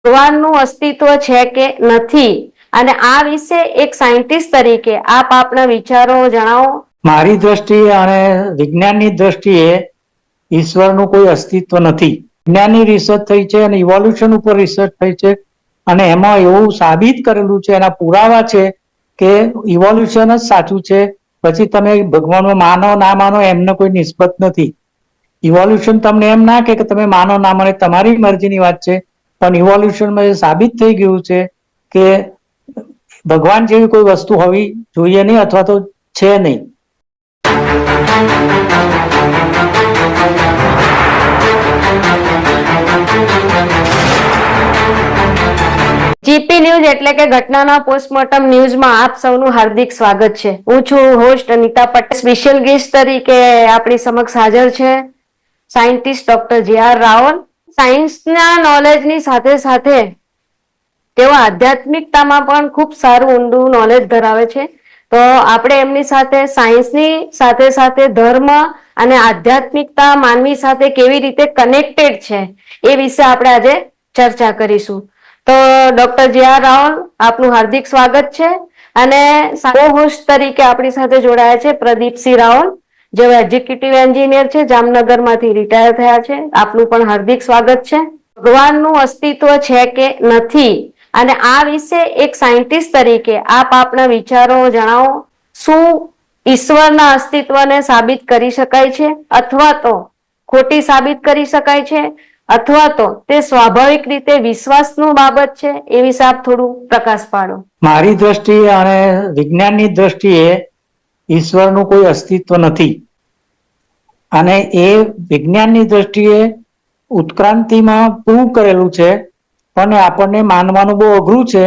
ભગવાનનું અસ્તિત્વ છે કે નથી, અને આ વિશે એક સાયન્ટિસ્ટ તરીકે આપ આપના વિચારો જણાવો. મારી દ્રષ્ટિએ અને વિજ્ઞાનની દ્રષ્ટિએ ઈશ્વરનું કોઈ અસ્તિત્વ નથી. વિજ્ઞાનની રિસર્ચ થઈ છે અને ઇવોલ્યુશન ઉપર રિસર્ચ થઈ છે, અને એમાં એવું સાબિત કરેલું છે, એના પુરાવા છે કે ઇવોલ્યુશન જ સાચું છે. પછી તમે ભગવાનમાં માનો ના માનો એમને કોઈ નિસ્બત નથી. ઇવોલ્યુશન તમને એમ ના કે તમે માનો ના માનો તમારી મરજીની વાત છે, પણ ઇવોલ્યુશનમાં એ સાબિત થઈ ગયું છે કે ભગવાન જેવી કોઈ વસ્તુ હોવી જોઈએ નહીં, અથવા તો છે નહીં. જીપી ન્યૂઝ એટલે કે ઘટનાના પોસ્ટમોર્ટમ ન્યૂઝમાં આપ સૌનું હાર્દિક સ્વાગત છે. હું છું host Anita Patel. Special guest તરીકે આપણી સમક્ષ હાજર છે સાયન્ટિસ્ટ ડોક્ટર જે.આર. રાવલ. સાયન્સના નોલેજની સાથે સાથે તેઓ આધ્યાત્મિકતામાં પણ ખૂબ સારું ઊંડું નોલેજ ધરાવે છે. તો આપણે એમની સાથે સાયન્સની સાથે સાથે ધર્મ અને આધ્યાત્મિકતા માનવી સાથે કેવી રીતે કનેક્ટેડ છે એ વિશે આપણે આજે ચર્ચા કરીશું. તો ડોક્ટર જે.આર. રાવલ, આપનું હાર્દિક સ્વાગત છે. અને હોસ્ટ તરીકે આપણી સાથે જોડાયા છે પ્રદીપસિંહ રાવલ, જેઓ એક્ઝિક્યુટિવ એન્જિનિયર છે, જામનગરમાંથી રિટાયર થયા છે. આપનું પણ હાર્દિક સ્વાગત છે. ભગવાનનું અસ્તિત્વ છે કે નથી, અને આ વિશે એક સાયન્ટિસ્ટ તરીકે આપ આપના વિચારો જણાવો. શું ઈશ્વરના અસ્તિત્વને સાબિત કરી શકાય છે, અથવા તો ખોટી સાબિત કરી શકાય છે, અથવા તો તે સ્વાભાવિક રીતે વિશ્વાસનું બાબત છે? એ વિશે આપ થોડું પ્રકાશ પાડો. મારી દ્રષ્ટિએ અને વિજ્ઞાનની દ્રષ્ટિએ ઈશ્વરનું કોઈ અસ્તિત્વ નથી, અને એ વિજ્ઞાનની દ્રષ્ટિએ ઉત્ક્રાંતિમાં પ્રૂવ કરેલું છે, પણ આપણને માનવાનું બહુ અઘરું છે.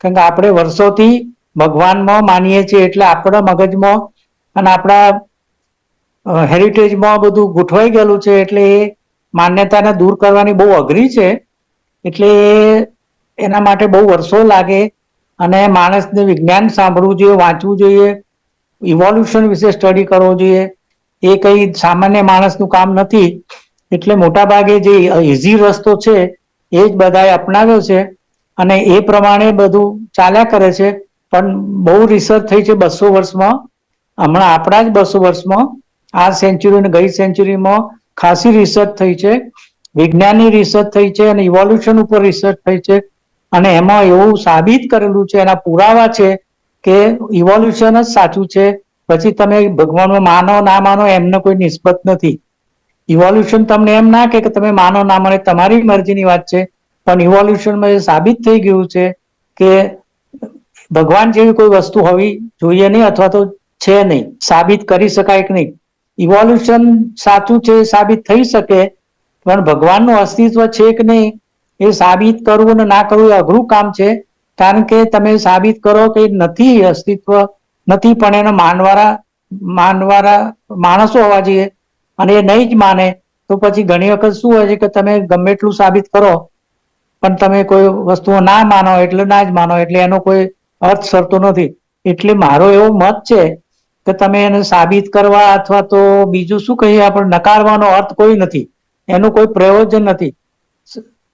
કારણ કે આપણે વર્ષોથી ભગવાનમાં માનીએ છીએ, એટલે આપણા મગજમાં અને આપણા હેરિટેજમાં બધું ગોઠવાઈ ગયેલું છે, એટલે એ માન્યતાને દૂર કરવાની બહુ અઘરી છે. એટલે એના માટે બહુ વર્ષો લાગે, અને માણસને વિજ્ઞાન સાંભળવું જોઈએ, વાંચવું જોઈએ, ઇવોલ્યુશન વિશે સ્ટડી કરવો જોઈએ. એ કઈ સામાન્ય માણસનું કામ નથી. એટલે મોટા ભાગે જે ઇઝી રસ્તો છે એ જ બધાએ અપનાવ્યો છે, અને એ પ્રમાણે બધું ચાલ્યા કરે છે. પણ બહુ રિસર્ચ થઈ છે 200 વર્ષમાં. હમણાં આપણા જ 200 વર્ષમાં, આ સેન્ચુરી અને ગઈ સેન્ચુરીમાં ખાસી રિસર્ચ થઈ છે, વિજ્ઞાનની રિસર્ચ થઈ છે, અને ઇવોલ્યુશન ઉપર રિસર્ચ થઈ છે. અને એમાં એવું સાબિત કરેલું છે, એના પુરાવા છે કે ઇવોલ્યુશન જ સાચું છે. પછી તમે ભગવાનમાં માનો ના માનો એમને કોઈ નિસ્બત નથી. ઇવોલ્યુશન તમને એમ ના કે તમે માનો ના માનો તમારી મરજીની વાત છે, પણ ઇવોલ્યુશનમાં એ સાબિત થઈ ગયું છે કે ભગવાન જેવી કોઈ વસ્તુ હોવી જોઈએ નહીં, અથવા તો છે નહીં, સાબિત કરી શકાય કે નહીં. ઇવોલ્યુશન સાચું છે સાબિત થઈ શકે, પણ ભગવાનનું અસ્તિત્વ છે કે નહીં એ સાબિત કરવું અને ના કરવું એ અઘરું કામ છે. કારણ કે તમે સાબિત કરો કે નથી, અસ્તિત્વ નથી, પણ એને માનવાળા માણસો હોવા જોઈએ, અને એ નહીં જ માને તો પછી ઘણી વખત શું હોય છે કે તમે ગમે એટલું સાબિત કરો, પણ તમે કોઈ વસ્તુઓ ના માનો એટલે ના જ માનો, એટલે એનો કોઈ અર્થ સરતો નથી. એટલે મારો એવો મત છે કે તમે એને સાબિત કરવા અથવા તો બીજું શું કહીએ આપણે નકારવાનો અર્થ કોઈ નથી, એનું કોઈ પ્રયોજન નથી.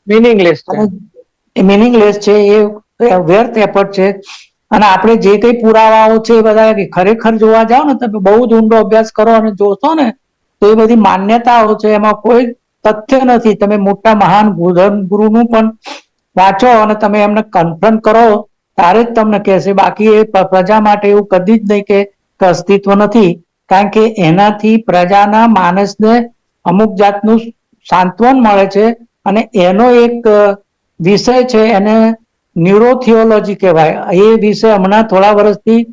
મીનિંગલેસ છે. મીનિંગલેસ છે, એ વ્યર્થ એફર્ટ છે. અને આપણે જે કઈ પુરાવાઓ છે એ બધા ખરેખર જોવા જાઓ ને, તમે બહુ જ ઊંડો અભ્યાસ કરો અને જોશો ને, તો એ બધી માન્યતાઓ છે, એમાં કોઈ તથ્ય નથી. તમે મોટા મહાન ગુરુનું પણ વાંચો અને તમે એમને કન્ફ્રન્ટ કરો ત્યારે જ તમને કહેશે. બાકી એ પ્રજા માટે એવું કદી જ નહીં કે અસ્તિત્વ નથી. કારણ કે એનાથી પ્રજાના માણસને અમુક જાતનું સાંત્વન મળે છે, અને એનો એક વિષય છે, એને ન્યુરોથિયોલોજી કહેવાય. એ વિષય હમણાં થોડા વર્ષથી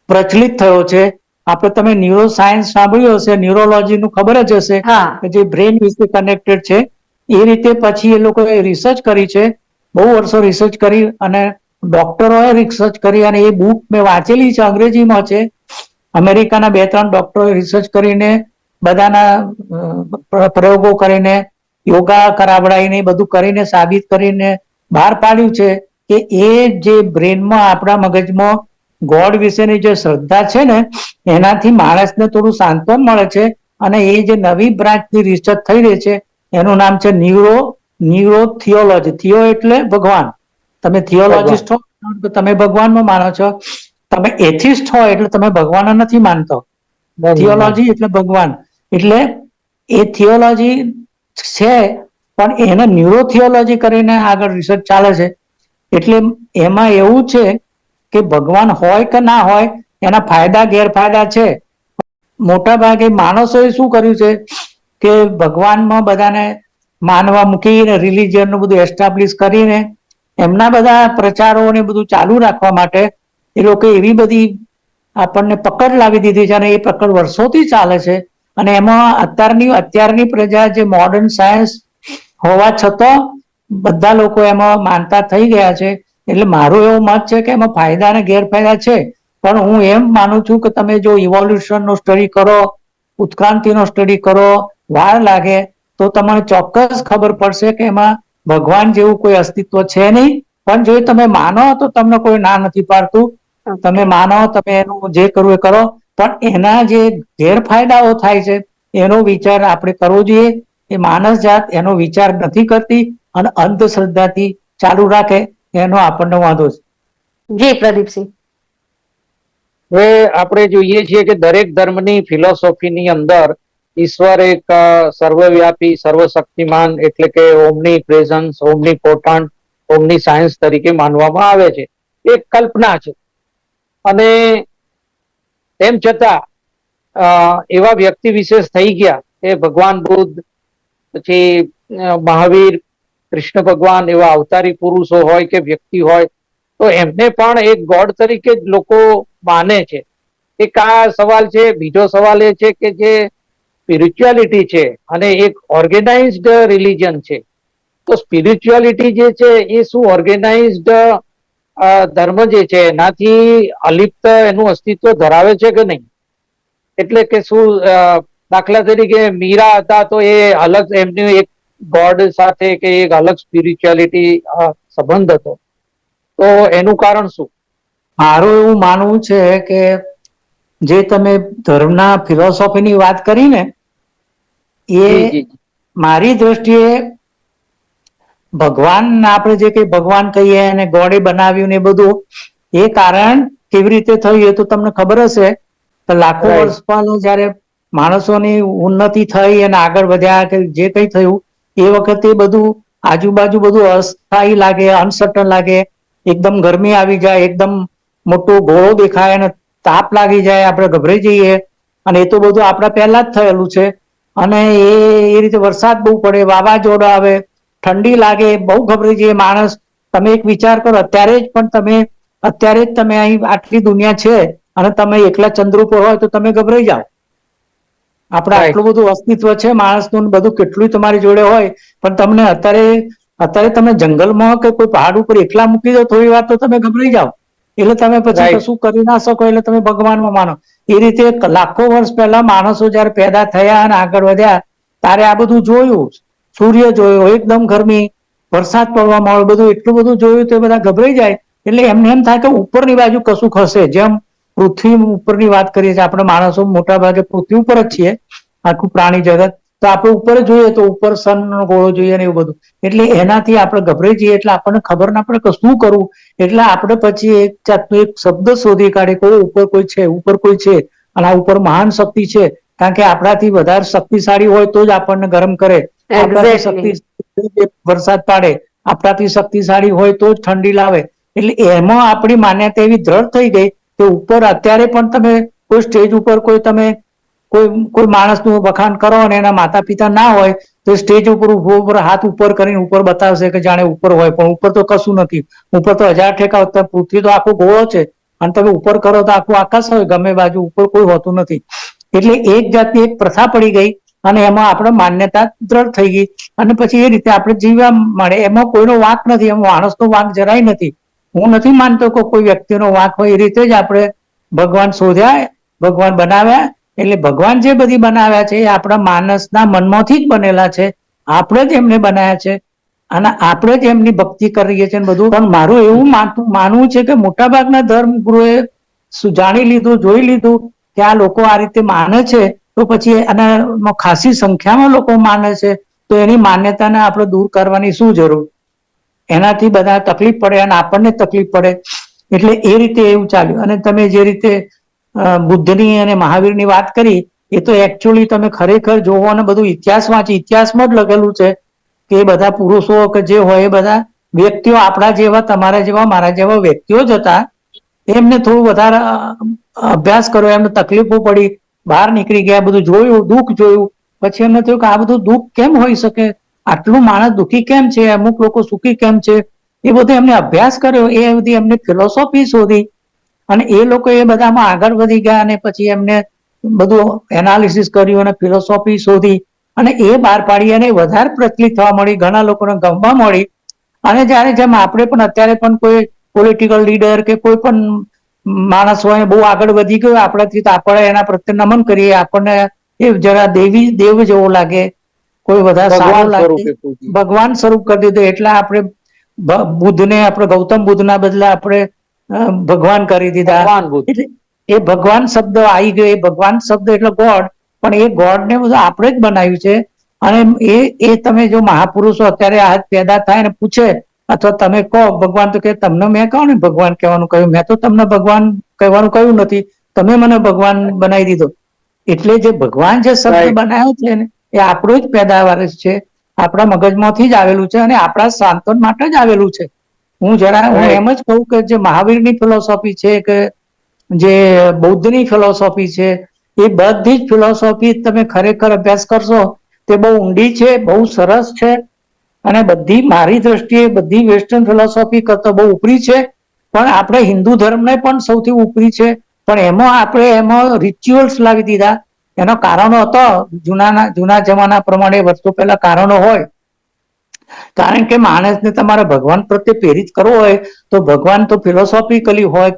પ્રચલિત થયો છે. આપણે તમે ન્યુરો સાયન્સ સાંભળ્યું હશે, ન્યુરોલોજીનું ખબર જ હશે કે જે બ્રેન વિશે કનેક્ટેડ છે. એ રીતે પછી એ લોકોએ રિસર્ચ કરી છે, બહુ વર્ષો રિસર્ચ કરી, અને ડોક્ટરોએ રિસર્ચ કરી, અને એ બુક મેં વાંચેલી છે, અંગ્રેજીમાં છે. અમેરિકાના 2-3 ડોક્ટરોએ રિસર્ચ કરીને બધાના પ્રયોગો કરીને યોગા કરાવડાવીને બધું કરીને સાબિત કરીને બહાર પાડ્યું છે કે એ જે બ્રેનમાં આપણા મગજમાં ગોડ વિશેની જે શ્રદ્ધા છે ને, એનાથી માણસને થોડું સાંત્વન મળે છે. અને એ જે નવી બ્રાન્ચની રિસર્ચ થઈ રહી છે એનું નામ છે ન્યુરો ન્યુરોથિયોલોજી. થિયો એટલે ભગવાન. તમે થિયોલોજીસ્ટ હો તો તમે ભગવાનમાં માનો છો, તમે એથિસ્ટ હો એટલે તમે ભગવાન નથી માનતો. થિયોલોજી એટલે ભગવાન. એટલે એ થિયોલોજી છે, પણ એને ન્યુરોથિયોલોજી કરીને આગળ રિસર્ચ ચાલે છે. એટલે એમાં એવું છે કે ભગવાન હોય કે ના હોય એના ફાયદા ગેરફાયદા છે. મોટા ભાગે માણસોએ શું કર્યું છે કે ભગવાનમાં બધાને માનવા મૂકીને રિલિજિયનનું બધું એસ્ટાબ્લિશ કરીને એમના બધા પ્રચારો ને બધું ચાલુ રાખવા માટે એ લોકો એવી બધી આપણને પકડ લાવી દીધી છે, અને એ પકડ વર્ષોથી ચાલે છે. અને એમાં અત્યારની પ્રજા જે મોડર્ન સાયન્સ હોવા છતાં બધા લોકો એમાં માનતા થઈ ગયા છે. એટલે મારું એવું મત છે કે એમાં ફાયદા અને ગેરફાયદા છે. પણ હું એમ માનું છું કે તમે જો ઇવોલ્યુશન નો સ્ટડી કરો, ઉત્ક્રાંતિનો સ્ટડી કરો, વાર લાગે તો તમને ચોક્કસ ખબર પડશે કે એમાં ભગવાન જેવું કોઈ અસ્તિત્વ છે નહીં. પણ જો તમે માનો તો તમને કોઈ ના નથી પાડતું. તમે માનો, તમે એનું જે કરવું એ કરો, પણ એના જે ગેરફાયદાઓ થાય છે એનો વિચાર આપણે કરવો જોઈએ. એ માનસ જાત એનો વિચાર નથી કરતી અને અંધશ્રદ્ધાથી ચાલુ રાખે એનો આપણને વાંધો છે. જી પ્રદીપસિંહ. હવે આપણે જોઈએ છીએ કે દરેક ધર્મની ફિલોસોફીની અંદર ઈશ્વર એક સર્વવ્યાપી, સર્વશક્તિમાન એટલે કે ઓમની પ્રેઝન્સ, ઓમની પોટન્ટ, ઓમની સાયન્સ તરીકે માનવામાં આવે છે. એક કલ્પના છે. અને તેમ છતાં એવા વ્યક્તિ વિશેષ થઈ ગયા કે ભગવાન બુદ્ધ, પછી મહાવીર, કૃષ્ણ ભગવાન એવા અવતારી પુરુષો હોય કે વ્યક્તિ હોય તો એમને પણ એક ગોડ તરીકે જ લોકો માને છે. એક આ સવાલ છે. બીજો સવાલ એ છે કે જે સ્પિરિચ્યુઆલિટી છે અને એક ઓર્ગેનાઇઝડ રિલિજન છે, તો સ્પિરિચ્યુઆલિટી જે છે એ શું ઓર્ગેનાઇઝડ ધર્મ જે છે એનાથી અલિપ્ત એનું અસ્તિત્વ ધરાવે છે કે નહીં? એટલે કે શું દાખલા તરીકે મીરા હતા તો એ અલગ એમની એક ગોડ સાથે કે એક અલગ સ્પિરિચ્યુઆલિટી સંબંધ હતો, તો એનું કારણ શું? મારું એવું માનવું છે કે જે તમે ધર્મના ફિલોસોફીની વાત કરી ને એ મારી દ્રષ્ટિએ ભગવાન, આપણે જે કઈ ભગવાન કહીએ અને ગોડે બનાવ્યું ને બધું, એ કારણ કેવી રીતે થયું એ તો તમને ખબર હશે કે લાખો વર્ષ પહેલા જયારે માણસોની ઉન્નતિ થઈ અને આગળ વધ્યા કે જે કઈ થયું એ વખતે બધું આજુબાજુ બધું અસ્થાયી લાગે, અનસર્ટન લાગે. એકદમ ગરમી આવી જાય, એકદમ મોટો ગોળો દેખાય અને તાપ લાગી જાય, આપણે ગભરાઈ જઈએ. અને એ તો બધું આપણા પહેલા જ થયેલું છે. અને એ રીતે વરસાદ બહુ પડે, વાવાઝોડા આવે, ઠંડી લાગે, બહુ ગભરાઈ જઈએ માણસ. તમે એક વિચાર કરો, અત્યારે જ તમે અહીં આટલી દુનિયા છે અને તમે એકલા ચંદ્ર ઉપર હોય તો તમે ગભરાઈ જાઓ. આપણે આટલું બધું અસ્તિત્વ છે માણસનું, બધું કેટલું તમારી જોડે હોય, પણ તમને અત્યારે તમે જંગલમાં કે કોઈ પહાડ ઉપર એકલા મૂકી દો થોડી વાર તો તમે ગભરાઈ જાઓ. એટલે તમે પછી કશું કરી ના શકો, એટલે તમે ભગવાનમાં માનો. એ રીતે લાખો વર્ષ પહેલા માણસો જયારે પેદા થયા અને આગળ વધ્યા ત્યારે આ બધું જોયું. સૂર્ય જોયો, એકદમ ગરમી, વરસાદ પડવા મળે, બધું એટલું બધું જોયું તો એ બધા ગભરાઈ જાય. એટલે એમને એમ થાય કે ઉપરની બાજુ કશું હશે. જેમ પૃથ્વી ઉપરની વાત કરીએ છીએ, આપણે માણસો મોટા ભાગે પૃથ્વી ઉપર જ છીએ, આખું પ્રાણી જગત, તો આપણે ઉપર જોઈએ તો ઉપર સન નો ગોળો જોઈએ ને એવું બધું. એટલે એનાથી આપણે ગભરાઈ જઈએ, એટલે આપણને ખબર ના પડે કે શું કરવું. એટલે આપણે પછી એક જાતનો એક શબ્દ શોધી કાઢે કે ઉપર કોઈ છે, ઉપર કોઈ છે, અને આ ઉપર મહાન શક્તિ છે. કારણ કે આપણાથી વધારે શક્તિશાળી હોય તો જ આપણને ગરમ કરે, આપણાથી શક્તિશાળી વરસાદ પાડે, આપણાથી શક્તિશાળી હોય તો જ ઠંડી લાવે. એટલે એમાં આપણી માન્યતા એવી દ્રઢ થઈ ગઈ કે ઉપર અત્યારે પણ તમે કોઈ સ્ટેજ ઉપર કોઈ માણસનું વખાણ કરો અને એના માતા પિતા ના હોય તો સ્ટેજ ઉપર ઉભો હાથ ઉપર કરીને ઉપર બતાવશે કે જાણે ઉપર હોય, પણ ઉપર તો કશું નથી. ઉપર તો 1000 ઠેકા, પૃથ્વી તો આખો ગોળો છે અને તમે ઉપર કરો તો આખું આકાશ હોય, ગમે બાજુ ઉપર કોઈ હોતું નથી. એટલે એક જાતની એક પ્રથા પડી ગઈ અને એમાં આપણે માન્યતા દ્રઢ થઈ ગઈ અને પછી એ રીતે આપણે જીવવા મળે. એમાં કોઈનો વાંક નથી, એમાં માણસનો વાંક જરાય નથી. હું નથી માનતો કે કોઈ વ્યક્તિનો વાંક હોય. એ રીતે જ આપણે ભગવાન શોધ્યા, ભગવાન બનાવ્યા. એટલે ભગવાન જે બધી બનાવ્યા છે એ આપણા માણસના મનમાંથી જ બનેલા છે. આપણે જ એમને બનાવ્યા છે અને આપણે જ એમની ભક્તિ કરીએ છીએ બધું. પણ મારું એવું માનવું છે કે મોટાભાગના ધર્મગુરુએ જાણી લીધું, જોઈ લીધું કે આ લોકો આ રીતે માને છે, તો પછી અને ખાસી સંખ્યામાં લોકો માને છે તો એની માન્યતાને આપણે દૂર કરવાની શું જરૂર? એનાથી બધા તકલીફ પડે અને આપણને તકલીફ પડે, એટલે એ રીતે એવું ચાલ્યું. અને તમે જે રીતે બુદ્ધની અને મહાવીરની વાત કરી, એ તો એકચ્યુઅલી તમે ખરેખર જોવો અને બધું ઇતિહાસ વાંચી, ઇતિહાસમાં જ લખેલું છે કે એ બધા પુરુષો કે જે હોય એ બધા વ્યક્તિઓ આપણા જેવા, તમારા જેવા, મારા જેવા વ્યક્તિઓ જ હતા. એમને થોડું વધારે અભ્યાસ કર્યો, એમને તકલીફો પડી, બહાર નીકળી ગયા, બધું જોયું, દુઃખ જોયું, પછી એમને થયું કે આ બધું દુઃખ કેમ હોઈ શકે, આટલું માણસ દુઃખી કેમ છે, અમુક લોકો સુખી કેમ છે, એ બધું એમને અભ્યાસ કર્યો, એ બધી એમને ફિલોસોફી શોધી અને એ લોકો એ બધામાં આગળ વધી ગયા અને પછી એમને બધું એનાલિસિસ કર્યું અને ફિલોસોફી શોધી અને એ બહાર પાડી અને વધારે પ્રચલિત થવા મળી, ઘણા લોકોને ગમવા મળી. અને જયારે જેમ આપણે પણ અત્યારે પણ કોઈ પોલિટિકલ લીડર કે કોઈ પણ માણસ હોય બહુ આગળ વધી ગયો આપણાથી, તો આપણે એના પ્રત્યે નમન કરીએ, આપણને એ જરા દેવ જેવો લાગે, કોઈ વધારે સારો લાગે, ભગવાન સ્વરૂપ કરી દીધું. એટલે આપણે બુદ્ધને, આપણે ગૌતમ બુદ્ધના બદલે આપણે ભગવાન કરી દીધા. એટલે એ ભગવાન શબ્દ આવી ગયો, એ ભગવાન શબ્દ એટલે ગોડ, પણ એ ગોડ ને બધું આપણે જ બનાવ્યું છે. અને એ તમે જો મહાપુરુષો અત્યારે આ પેદા થાય ને પૂછે અથવા તમે કહો ભગવાન, તો કે તમને મેં કહો ને ભગવાન કહેવાનું કહ્યું, મેં તો તમને ભગવાન કહેવાનું કહ્યું નથી, તમે મને ભગવાન બનાવી દીધો. એટલે જે ભગવાન જે શબ્દ બનાવ્યો છે ને એ આપણો જ પેદાવાર છે, આપણા મગજમાંથી જ આવેલું છે અને આપણા સાંત્વન માટે જ આવેલું છે. હું એમ જ કહું કે જે મહાવીરની ફિલોસોફી છે કે જે બૌદ્ધની ફિલોસોફી છે, એ બધી જ ફિલોસોફી તમે ખરેખર અભ્યાસ કરશો તે બહુ ઊંડી છે, બહુ સરસ છે અને બધી મારી દ્રષ્ટિએ બધી વેસ્ટર્ન ફિલોસોફી કરતા બહુ ઉપરી છે. પણ આપણે હિન્દુ ધર્મને પણ સૌથી ઉપરી છે, પણ એમાં રિચ્યુઅલ્સ લાવી દીધા. એનો કારણો હતો જૂના જમાના પ્રમાણે, વર્ષો પહેલા કારણો હોય. કારણ કે માણસને તમારે ભગવાન પ્રત્યે પ્રેરિત કરવો હોય તો ભગવાન તો ફિલોસોફિકલી હોય,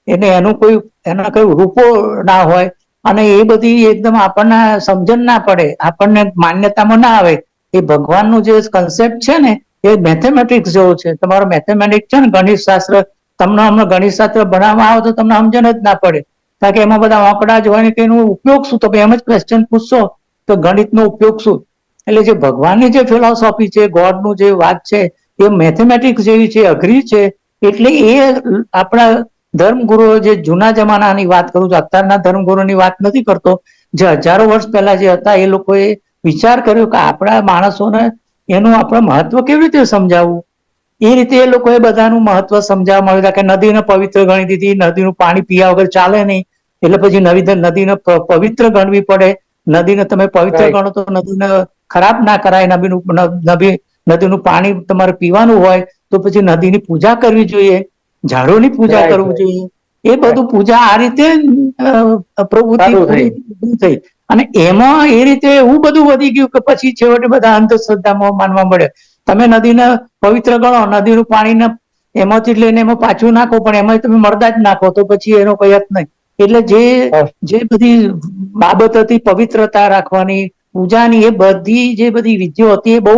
એને એના કોઈ રૂપો ના હોય અને એ બધી એકદમ આપણને સમજણ ના પડે, આપણને માન્યતામાં ના આવે. એ ભગવાનનું જે કન્સેપ્ટ છે ને એ મેથેમેટિક્સ જેવો છે. તમારો મેથેમેટિક્સ છે ને ગણિત શાસ્ત્ર, તમને હમણાં ગણિત શાસ્ત્ર ભણાવવામાં આવે તો તમને સમજણ જ ના પડે, કારણ કે એમાં બધા આંકડા જ હોય ને કે એનો ઉપયોગ શું, તો એમ જ ક્વેશ્ચન પૂછશો તો ગણિતનો ઉપયોગ શું? એટલે જે ભગવાનની જે ફિલોસોફી છે, ગોડનું જે વાત છે, એ મેથેમેટિક્સ જેવી છે, અઘરી છે. એટલે એ આપણા ધર્મગુરુઓ, જે જૂના જમાનાની વાત કરું છું, અત્યારના ધર્મગુરુની વાત નથી કરતો, જે હજારો વર્ષ પહેલા જે હતા એ લોકોએ વિચાર કર્યો કે આપણા માણસોને એનું આપણે મહત્વ કેવી રીતે સમજાવવું. એ રીતે એ લોકોએ બધાનું મહત્વ સમજાવવા મળ્યું કે નદીને પવિત્ર ગણી દીધી, નદીનું પાણી પીવા વગર ચાલે નહીં, એટલે પછી નદીને પવિત્ર ગણવી પડે. નદીને તમે પવિત્ર ગણો તો નદીને ખરાબ ના કરાય. નદીનું પાણી તમારે પીવાનું હોય તો પછી નદીની પૂજા કરવી જોઈએ, ઝાડોની પૂજા કરવી જોઈએ. એ બધું પૂજા આ રીતે પ્રવૃત્તિ થઈ અને એમાં એ રીતે એવું બધું વધી ગયું કે પછી છેવટે બધા અંધશ્રદ્ધામાં માનવા મળે. તમે નદીને પવિત્ર ગણો, નદીનું પાણીને એમાંથી લઈને એમાં પાછું નાખો, પણ એમાં તમે મરદા જ નાખો તો પછી એનો કઈ અર્થ નહીં. એટલે જે બધી બાબત હતી પવિત્રતા રાખવાની, પૂજાની, એ બધી જે બધી વિધિઓ હતી એ બહુ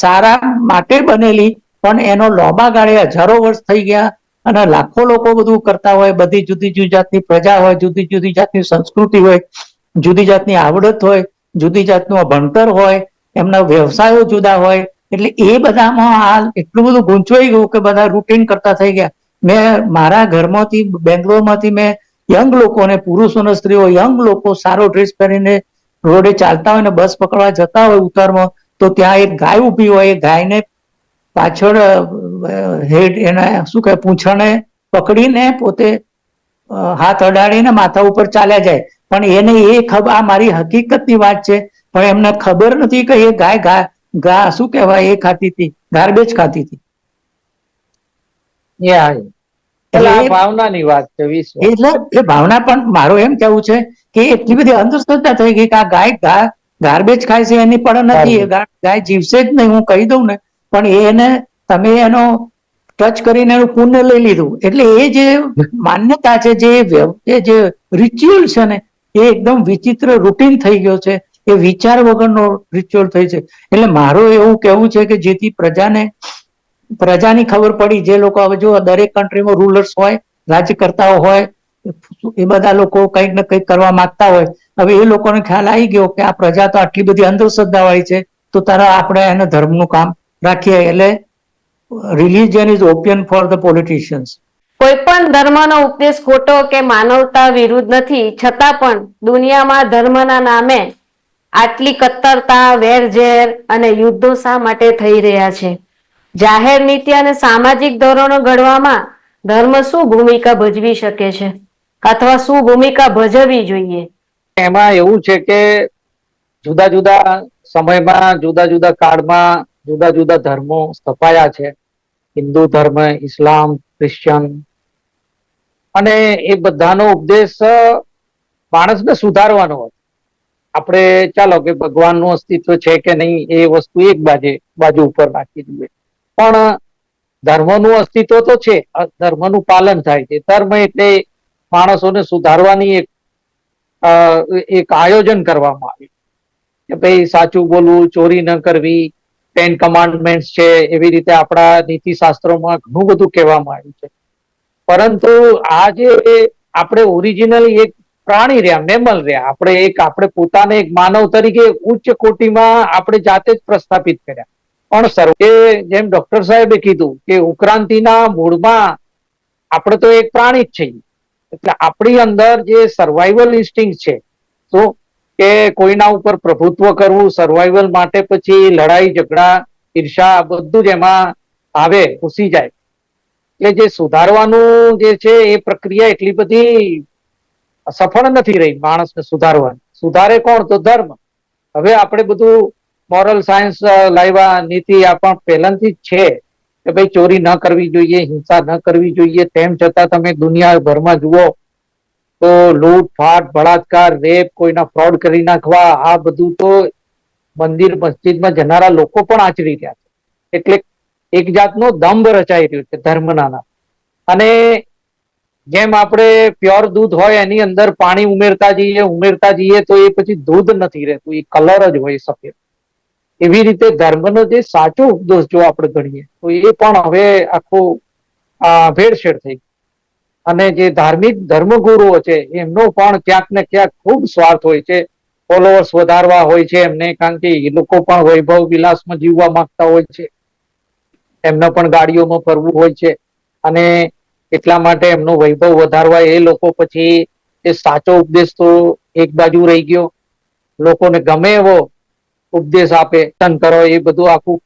સારા માટે બનેલી, પણ એનો લોબા ગાળે હજારો વર્ષ થઈ ગયા અને લાખો લોકો બધું કરતા હોય. બધી જુદી જુદી જાતની પ્રજા હોય, જુદી જુદી જાતની સંસ્કૃતિ હોય, જુદી જાતની આવડત હોય, જુદી જાતનું ભણતર હોય, એમના વ્યવસાયો જુદા હોય. એટલે એ બધામાં આ એટલું બધું ગૂંચવાઈ ગયું કે બધા રૂટીન કરતા થઈ ગયા. મેં મારા ઘરમાંથી, બેંગ્લોરમાંથી મેં યંગ લોકોને, પુરુષો ને સ્ત્રીઓ, યંગ લોકો સારો ડ્રેસ પહેરીને રોડે ચાલતા હોય ને બસ પકડવા જતા હોય ઉતારમાં, તો ત્યાં એક ગાય ઉભી હોય, એ ગાયને પાછળ હેડ એના શું કહે પૂંછણે પકડીને પોતે હાથ અડાડીને માથા ઉપર ચાલ્યા જાય. પણ એને એ ખબર, આ મારી હકીકતની વાત છે, પણ એમને ખબર નથી કે એ ગાય શું કહેવાય એ ખાતી હતી, ગાર્બેજ ખાતી હતી. ભાવનાની વાત છે. એટલે એ ભાવના, પણ મારું એમ કેવું છે કે એટલી બધી અંધશ્રદ્ધા થઈ ગઈ કે આ ગાય ગાર્બેજ ખાય છે એની પણ નથી, ગાય જીવશે જ નહીં, હું કહી દઉં ને. પણ એને તમે એનો ટચ કરીને એનું પુણ્ય લઈ લીધું. એટલે એ જે માન્યતા છે, જે રિચ્યુઅલ છે ને, એ એકદમ વિચિત્ર રૂટીન થઈ ગયો છે. એ વિચાર વગરનો રિચ્યુઅલ થઈ છે. એટલે મારું એવું કેવું છે કે જેથી પ્રજાની ખબર પડી, જે લોકો હવે જો દરેક કન્ટ્રીમાં રૂલર્સ હોય, રાજ્યકર્તાઓ હોય, એ બધા લોકો કંઈક ને કંઈક કરવા માંગતા હોય. હવે એ લોકોને ખ્યાલ આવી ગયો કે આ પ્રજા તો આટલી બધી અંધશ્રદ્ધા વાળી છે, તો તારા આપણે એને ધર્મનું કામ રાખીએ. એટલે religion is opium for the politicians. કોઈ પણ ધર્મનો ઉપદેશ ખોટો કે માનવતા વિરુદ્ધ નથી, છતાં પણ દુનિયામાં ધર્મના નામે આટલી કટ્ટરતા, વેરઝેર અને યુદ્ધો શા માટે થઈ રહ્યા છે? જાહેર નીતિ અને સામાજિક ધોરણો ઘડવામાં ધર્મ શું ભૂમિકા ભજવી શકે છે, અથવા શું ભૂમિકા ભજવવી જોઈએ? એમાં એવું છે કે જુદા જુદા સમયમાં, જુદા જુદા કાળમાં જુદા જુદા ધર્મો સ્થપાયા છે. હિન્દુ ધર્મ, ઇસ્લામ, ક્રિશ્ચન, અને એ બધાનો ઉપદેશ માણસને સુધારવાનો હતો. આપણે ચાલો કે ભગવાનનું અસ્તિત્વ છે કે નહીં એ વસ્તુ એક બાજુ ઉપર રાખી દઈએ, પણ ધર્મનું અસ્તિત્વ તો છે, ધર્મનું પાલન થાય છે. ધર્મ એટલે માણસોને સુધારવાની એક આયોજન કરવામાં આવ્યું કે ભાઈ સાચું બોલવું, ચોરી ન કરવી, 10 કમાન્ડમેન્ટ્સ છે, એવી રીતે આપણા નીતિ શાસ્ત્રોમાં ઘણું બધું કહેવામાં આવ્યું છે. પરંતુ આ જે આપણે ઓરિજિનલી એક પ્રાણી રહ્યા, મેમલ રહ્યા, આપણે પોતાને એક માનવ તરીકે ઉચ્ચ કોટીમાં આપણે જાતે જ પ્રસ્થાપિત કર્યા. પણ સર્વે જેમ ડોક્ટર સાહેબે કીધું કે ઉત્ક્રાંતિના મૂળમાં આપણે તો એક પ્રાણી જ છીએ. એટલે આપણી અંદર જે સર્વાઈવલ ઇન્સ્ટિંક્ટ છે, તો કે કોઈના ઉપર પ્રભુત્વ કરવું, સર્વાઈવલ માટે પછી લડાઈ ઝઘડા, ઈર્ષા, બધું જ એમાં આવે, ઘૂસી જાય. એટલે જે સુધારવાનું જે છે એ પ્રક્રિયા એટલી બધી સફળ નથી રહી માણસને સુધારવાની. સુધારે કોણ? તો ધર્મ. હવે આપણે બધું મોરલ સાયન્સ લાવ્યા, નીતિ આપણ પહેલાથી જ છે કે ભાઈ ચોરી ન કરવી જોઈએ, હિંસા ન કરવી જોઈએ. તેમ છતાં તમે દુનિયાભરમાં જુઓ તો લૂંટફાટ, બળાત્કાર, રેપ, કોઈના ફ્રોડ કરી નાખવા, આ બધું તો મંદિર મસ્જિદમાં જનારા લોકો પણ આચરી રહ્યા છે. એટલે એક જાતનો દંભ રચાઈ રહ્યો છે ધર્મના નામ. અને જેમ આપણે પ્યોર દૂધ હોય એની અંદર પાણી ઉમેરતા જઈએ તો એ પછી દૂધ નથી રહેતું, એ કલર જ હોય સફેદ. એવી રીતે ધર્મનો જે સાચો ઉપદેશ જો આપણે ગણીએ તો એ પણ હવે આખું ભેળસેળ થઈ ગયું. અને જે ધાર્મિક ધર્મગુરુઓ છે એમનો પણ ક્યાંક ને ક્યાંક ખૂબ સ્વાર્થ હોય છે, ફોલોઅર્સ વધારવા હોય છે એમને, કારણ કે એ લોકો પણ વૈભવ વિલાસમાં જીવવા માંગતા હોય છે, એમને પણ ગાડીઓમાં ફરવું હોય છે, અને એટલા માટે એમનો વૈભવ વધારવા એ લોકો પછી એ સાચો ઉપદેશ તો એક બાજુ રહી ગયો, લોકોને ગમે એવો ઉપદેશ આપે, કરો, એ બધું આખું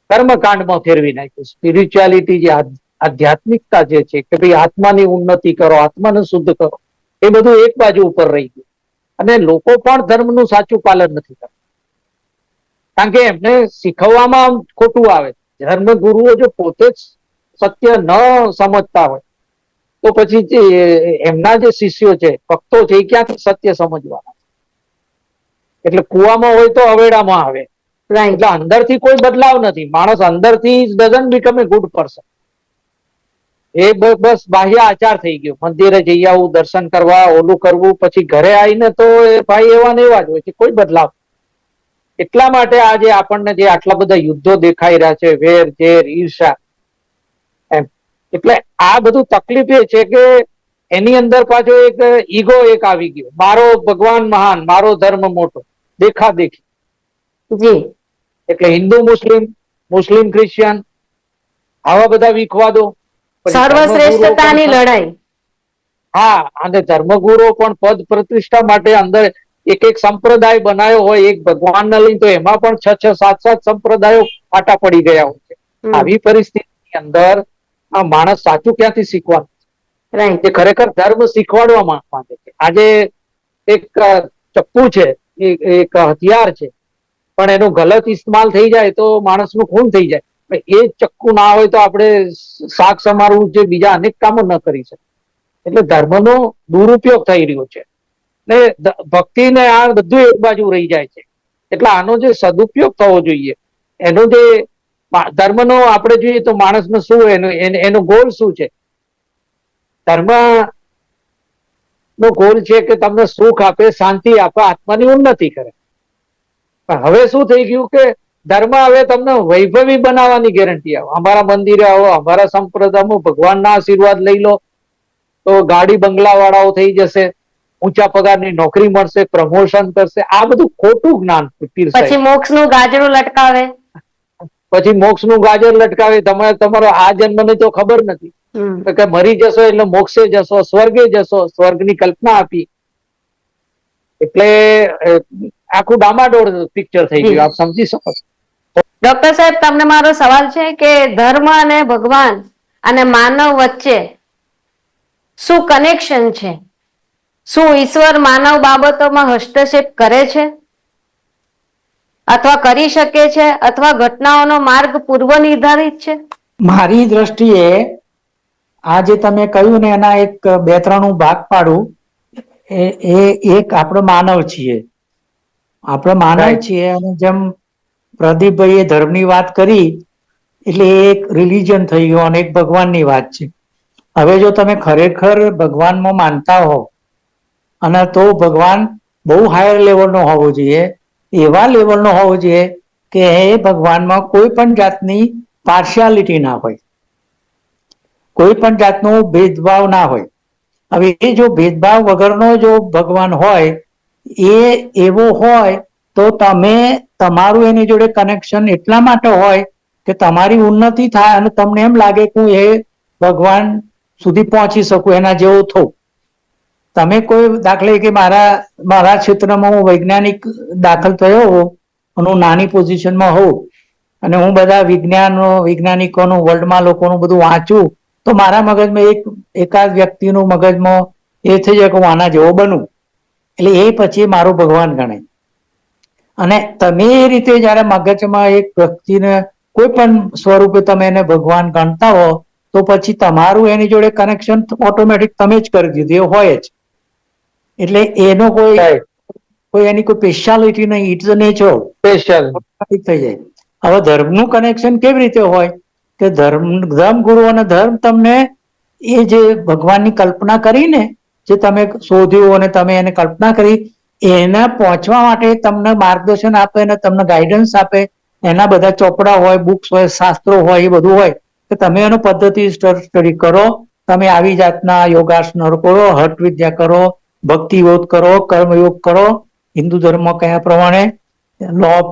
કર્મકાંડમાં ફેરવી નાખ્યું. સ્પિરિચ્યુઆલિટી, જે આધ્યાત્મિકતા જે છે કે ભાઈ આત્માની ઉન્નતિ કરો, આત્માને શુદ્ધ કરો, એ બધું એક બાજુ ઉપર રહી ગયું. અને લોકો પણ ધર્મનું સાચું પાલન નથી કરતા, કારણ કે એમને શીખવવામાં ખોટું આવે. ધર્મગુરુઓ જો પોતે જ સત્ય ન સમજતા હોય તો પછી એમના જે શિષ્યો છે, ભક્તો છે, એ ક્યાંથી સત્ય સમજવાના? એટલે કુવામાં હોય તો અવેડામાં આવે. એટલે અંદરથી કોઈ બદલાવ નથી. માણસ અંદરથી doesn't become a good person. એ બસ બાહ્ય આચાર થઈ ગયો. મંદિરે જઈ આવું, દર્શન કરવા, ઓલું કરવું, પછી ઘરે આવીને તો એ ભાઈ એવા ને એવા જ હોય છે, કોઈ બદલાવ. એટલા માટે આજે આપણને જે આટલા બધા યુદ્ધો દેખાઈ રહ્યા છે, વેર ઝેર, ઈર્ષા, એમ, એટલે આ બધું તકલીફ એ છે કે એની અંદર પાછો એક ઈગો એક આવી ગયો. મારો ભગવાન મહાન, મારો ધર્મ મોટો, દેખાદેખી. જી. એટલે હિન્દુ મુસ્લિમ, મુસ્લિમ ક્રિશ્ચિયન, આવા બધા વિખવાદો, સર્વશ્રેષ્ઠતાની લડાઈ. હા, અને ધર્મગુરુઓ પણ પદ પ્રતિષ્ઠા માટે અંદર એક સંપ્રદાય બનાવ્યો હોય, એક ભગવાનને લઈને, તો એમાં પણ 6 7 સંપ્રદાયો ફાટા પડી ગયા હોય છે. આવી પરિસ્થિતિની અંદર આ માણસ સાચું ક્યાંથી શીખવાનું? રાઈટ. એ ખરેખર ધર્મ શીખવાડવા માંગે છે. આજે એક ચપ્પુ છે, એક હથિયાર છે, પણ એનો ગલત ઇસ્તેમાલ થઈ જાય તો માણસનું ખૂન થઈ જાય. એ ચક્કુ ના હોય તો આપણે શાક સમારવું, જે બીજા અનેક કામો ન કરી શકીએ. એટલે ધર્મનો દુરુપયોગ થઈ રહ્યો છે, ને ભક્તિ ને આ બધું એક બાજુ રહી જાય છે. એટલે આનો જે સદુપયોગ થવો જોઈએ, એનો જે ધર્મનો આપણે જોઈએ તો માણસનો શું, એનો ગોલ શું છે? ધર્મ નો ગોલ છે કે તમને સુખ આપે, શાંતિ આપે, આત્માની ઉન્નતિ કરે. પણ હવે શું થઈ ગયું કે ધર્મ હવે તમને વૈભવી બનાવવાની ગેરંટી આવે. અમારા મંદિરે આવો, અમારા સંપ્રદાયમાં ભગવાનના આશીર્વાદ લઈ લો તો ગાડી બંગલા વાળાઓ થઈ જશે, ઊંચા પગારની નોકરી મળશે, પ્રમોશન કરશે, આ બધું ખોટું જ્ઞાન પીરસાય. પછી મોક્ષનું ગાજરું લટકાવે. પછી મોક્ષનું ગાજર લટકાવે. તમારો આ જન્મની તો ખબર નથી કે મરી જશો એટલે મોક્ષે જશો, સ્વર્ગે જશો, સ્વર્ગની કલ્પના આપી. એટલે આખું ડામાડોળ પિક્ચર થઈ ગયું, આપ સમજી શકો. ડોક્ટર સાહેબ, તમને મારો સવાલ છે કે ધર્મ અને ભગવાન અને માનવ વચ્ચે શું કનેક્શન છે? શું ઈશ્વર માનવ બાબતોમાં હસ્તક્ષેપ કરે છે અથવા કરી શકે છે, અથવા ઘટનાઓનો માર્ગ પૂર્વ નિર્ધારિત છે? મારી દ્રષ્ટિએ આ જે તમે કહ્યું ને એના એક બે ત્રણ હું ભાગ પાડું. એક આપણે માનવ છીએ, અને જેમ પ્રદીપભાઈએ ધર્મની વાત કરી એટલે એક રિલિજન થઈ ગયો અને એક ભગવાનની વાત છે. હવે જો તમે ખરેખર ભગવાનમાં માનતા હો અને તો ભગવાન બહુ હાયર લેવલનો હોવો જોઈએ, એવા લેવલનો હોવો જોઈએ કે એ ભગવાનમાં કોઈ પણ જાતની પાર્શિયાલિટી ના હોય, કોઈ પણ જાતનો ભેદભાવ ના હોય. હવે એ જો ભેદભાવ વગરનો જો ભગવાન હોય, એ એવો હોય તો તમે તમારું એની જોડે કનેક્શન એટલા માટે હોય કે તમારી ઉન્નતિ થાય અને તમને એમ લાગે કે હું એ ભગવાન સુધી પહોંચી શકું, એના જેવું થવું. તમે કોઈ દાખલે કે મારા ક્ષેત્રમાં હું વૈજ્ઞાનિક દાખલ થયો હોઉં અને હું નાની પોઝિશનમાં હોઉં અને હું બધા વૈજ્ઞાનિકોનું, વર્લ્ડમાં લોકોનું બધું વાંચું, તો મારા મગજમાં એકાદ વ્યક્તિનું મગજમાં એ થઈ જાય કે હું આના જેવો બનું, એટલે એ પછી મારો ભગવાન ગણાય. અને તમે એ રીતે જયારે મગજમાં એક વ્યક્તિને કોઈ પણ સ્વરૂપે તમે એને ભગવાન ગણતા હો, તો પછી તમારું એની જોડે કનેક્શન ઓટોમેટિક તમે જ કરી દીધું, એ હોય જ. એટલે એનો કોઈ એની કોઈ સ્પેશિયાલિટી નહીં, ઇટ્સ અ નેચર, સ્પેશિયલ થઈ જાય. હવે ધર્મનું કનેક્શન કેવી રીતે હોય કે ધર્મગુરુ અને ધર્મ તમને એ જે ભગવાનની કલ્પના કરીને જે તમે શોધ્યું અને તમે એને કલ્પના કરી, એના પહોંચવા માટે તમને માર્ગદર્શન આપે અને તમને ગાઈડન્સ આપે. એના બધા ચોપડા હોય, બુક્સ હોય, શાસ્ત્રો હોય, એ બધું હોય કે તમે એનો પદ્ધતિ સ્ટડી કરો, તમે આવી જાતના યોગાસનો કરો, હઠ વિદ્યા કરો, ભક્તિ યોગ કરો, કર્મયોગ કરો, હિન્દુ ધર્મ કયા પ્રમાણે લો ઓફ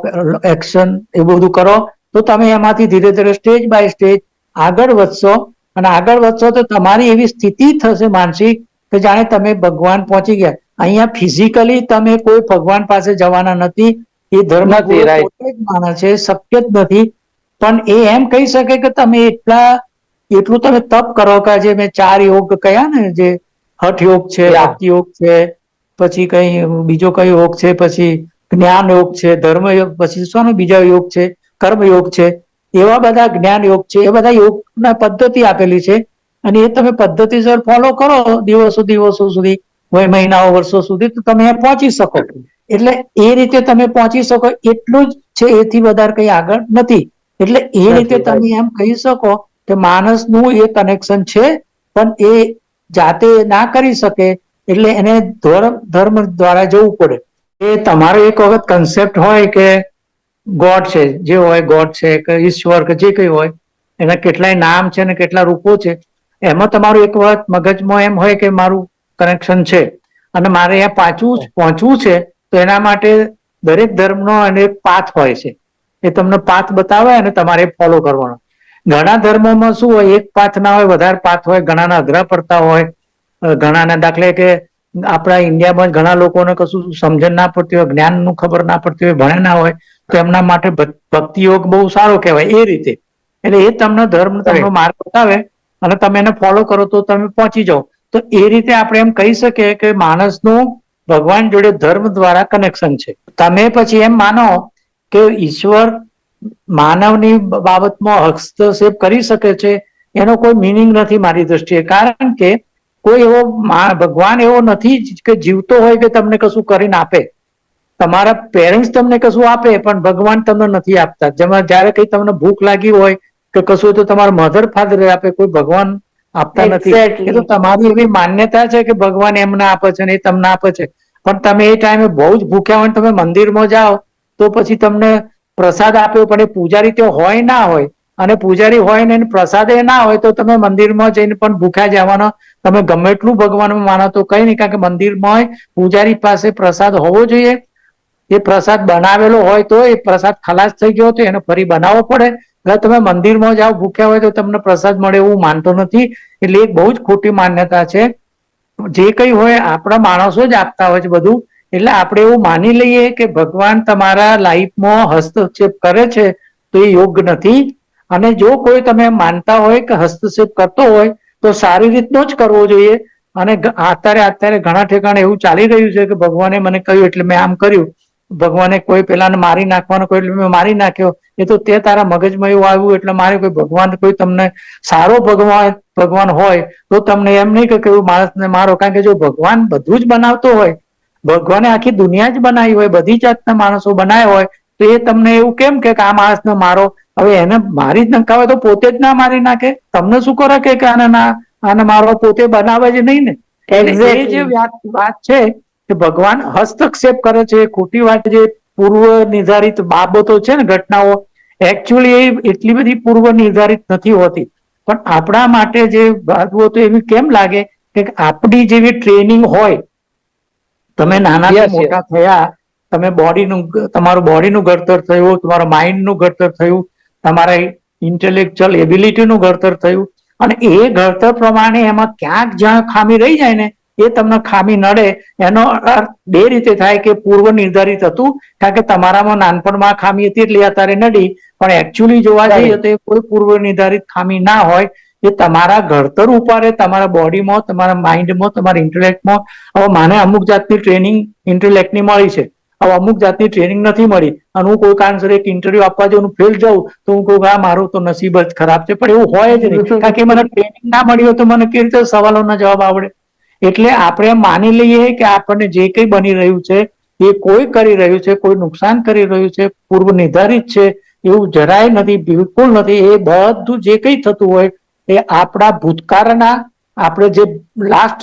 એક્શન એ બધું કરો, તો તમે એમાંથી ધીરે ધીરે સ્ટેજ બાય સ્ટેજ આગળ વધશો. અને આગળ વધશો તો તમારી એવી સ્થિતિ થશે માનસિક કે જાણે તમે ભગવાન પહોંચી ગયા. અહીંયા ફિઝિકલી તમે કોઈ ભગવાન પાસે જવાના નથી, એ ધર્મ પોતે જ માને છે, શક્ય જ નથી. પણ એ એમ કહી શકે કે તમે એટલું તમે તપ કરો કે જે મેં 4 યોગ કયા ને, જે હઠ યોગ છે, ભક્તિ યોગ છે, પછી કઈ બીજો કયો યોગ છે, પછી જ્ઞાન યોગ છે, ધર્મ યોગ, પછી શું બીજા યોગ છે, કર્મ યોગ છે, એવા બધા જ્ઞાન યોગ છે. એ બધા યોગના પદ્ધતિ આપેલી છે અને એ તમે પદ્ધતિસર ફોલો કરો દિવસો સુધી, મહિનાઓ, વર્ષો સુધી, તો તમે પહોંચી શકો. એટલે એ રીતે તમે પહોંચી શકો એટલું જ છે, એથી વધારે કઈ આગળ નથી. એટલે એ રીતે તમે એમ કહી શકો કે માણસનું એ કનેક્શન છે, પણ એ જાતે ના કરી શકે, એટલે એને ધર્મ દ્વારા જવું પડે. એ તમારો એક વખત કન્સેપ્ટ હોય કે ગોડ છે, જે હોય ગોડ છે કે ઈશ્વર કે જે કઈ હોય, એના કેટલાય નામ છે ને કેટલા રૂપો છે, એમાં તમારું એક વખત મગજમાં એમ હોય કે મારું કનેક્શન છે અને મારે અહીંયા પહોંચવું છે, તો એના માટે દરેક ધર્મનો અને એક પાથ હોય છે. એ તમને પાથ બતાવે અને તમારે ફોલો કરવાનો. ઘણા ધર્મોમાં શું હોય, એક પાથ ના હોય, વધારે પાથ હોય, ઘણાના અઘરા પડતા હોય. ઘણાના દાખલે કે આપણા ઇન્ડિયામાં ઘણા લોકોને કશું સમજણ ના પડતી હોય, જ્ઞાનનું ખબર ના પડતી હોય, ભણે ના હોય, તો એમના માટે ભક્તિ યોગ બહુ સારો કહેવાય. એ રીતે એટલે એ તમને તમને માર્ગ બતાવે અને તમે એને ફોલો કરો તો તમે પહોંચી જાઓ. તો એ રીતે આપણે એમ કહી શકીએ કે માણસનું ભગવાન જોડે ધર્મ દ્વારા કનેક્શન છે. તમે પછી એમ માનો કે ઈશ્વર માનવની બાબતમાં હસ્તક્ષેપ કરી શકે છે, એનો કોઈ મિનિંગ નથી મારી દ્રષ્ટિએ. કારણ કે કોઈ એવો ભગવાન એવો નથી કે જીવતો હોય કે તમને કશું કરીને આપે. તમારા પેરેન્ટ્સ તમને કશું આપે પણ ભગવાન તમને નથી આપતા. જેમાં જયારે કઈ તમને ભૂખ લાગી હોય કે કશું, તો તમારા મધર ફાધર આપે, કોઈ ભગવાન આપતા નથી. એ તો તમારી એવી માન્યતા છે કે ભગવાન એમને આપે છે ને એ તમને આપે છે. પણ તમે એ ટાઈમે બહુ જ ભૂખ્યા હોય, તમે મંદિરમાં જાઓ તો પછી તમને પ્રસાદ આપ્યો પણ એ પૂજારી ત્યાં હોય ના હોય અને પૂજારી હોય ને પ્રસાદ ના હોય તો તમે મંદિરમાં જઈને પણ ભૂખ્યા જવાનો. તમે ગમે એટલું ભગવાનમાં માનો તો કઈ નહીં, કારણ કે મંદિરમાં પૂજારી પાસે પ્રસાદ હોવો જોઈએ. એ પ્રસાદ બનાવેલો હોય તો એ પ્રસાદ ખલાસ થઈ ગયો તો એને ફરી બનાવવો પડે. એટલે તમે મંદિરમાં જાઓ ભૂખ્યા હોય તો તમને પ્રસાદ મળે એવું માનતો નથી. એટલે એક બહુ જ ખોટી માન્યતા છે. જે કઈ હોય આપણા માણસો જ આપતા હોય છે બધું. એટલે આપણે એવું માની લઈએ કે ભગવાન તમારા લાઈફમાં હસ્તક્ષેપ કરે છે તો એ યોગ્ય નથી. અને જો કોઈ તમે માનતા હોય કે હસ્તક્ષેપ કરતો હોય તો સારી રીતનો જ કરવો જોઈએ. અને અત્યારે ઘણા ઠેકાણે એવું ચાલી રહ્યું છે કે ભગવાને મને કહ્યું એટલે મેં આમ કર્યું. ભગવાને કોઈ પેલાને મારી નાખવાનો કોઈ એટલે મેં મારી નાખ્યો. એ તો તે તારા મગજમાં એવું આવ્યું એટલે મારે કોઈ ભગવાન કોઈ તમને સારો ભગવાન હોય તો તમને એમ નહીં કે કોઈ માણસને મારો. કારણ કે જો ભગવાન બધું જ બનાવતો હોય, ભગવાને આખી દુનિયા જ બનાવી હોય, બધી જાતના માણસો બનાવ્યા હોય, તો એ તમને એવું કેમ કે આ માણસને મારો. હવે એને મારી જ નખાવે તો પોતે જ ના મારી નાખે. તમને શું કરે કે આને મારો પોતે બનાવે છે નહીં ને. એ જે વાત છે કે ભગવાન હસ્તક્ષેપ કરે છે એ ખોટી વાત. જે પૂર્વ નિર્ધારિત બાબતો છે ને ઘટનાઓ, એકચ્યુઅલી એ એટલી બધી પૂર્વ નિર્ધારિત નથી હોતી. પણ આપણા માટે જે બાબતો એવી કેમ લાગે કે આપણી જેવી ટ્રેનિંગ હોય. તમે નાના મોટા થયા, તમે તમારું બોડીનું ઘડતર થયું, તમારા માઇન્ડનું ઘડતર થયું, તમારા ઇન્ટેલેક્ચ્યુઅલ એબિલિટીનું ઘડતર થયું, અને એ ઘડતર પ્રમાણે એમાં ક્યાંક જ્યાં ખામી રહી જાય ને એ તમને ખામી નડે. એનો અર્થ બે રીતે થાય કે પૂર્વ નિર્ધારિત હતું, કારણ કે તમારામાં નાનપણમાં ખામી હતી એટલે અત્યારે નડી. પણ એકચ્યુઅલી જોવા જઈએ તો એ કોઈ પૂર્વ નિર્ધારિત ખામી ના હોય. એ તમારા ઘડતર ઉપર, તમારા બોડીમાં, તમારા માઇન્ડમાં, તમારા ઇન્ટેલેક્ટમાં. હવે મને અમુક જાતની ટ્રેનિંગ ઇન્ટેલેક્ટની મળી છે, હવે અમુક જાતની ટ્રેનિંગ નથી મળી, અને હું કોઈ કારણસર એક ઇન્ટરવ્યુ આપવા જાઉં ફેલ જાઉં તો હું કહું મારું તો નસીબ જ ખરાબ છે. પણ એવું હોય જ નહીં, કારણ કે મને ટ્રેનિંગ ના મળી હોય તો મને કેવી રીતે સવાલોના જવાબ આવડે. એટલે આપણે માની લઈએ કે આપણને જે કંઈ બની રહ્યું છે એ કોઈ કરી રહ્યું છે, કોઈ નુકસાન કરી રહ્યું છે, પૂર્વ નિર્ધારિત છે એવું જરાય નથી, બિલકુલ નથી. એ બધું જે કંઈ થતું હોય એ આપણા ભૂતકાળના, આપણે જે લાસ્ટ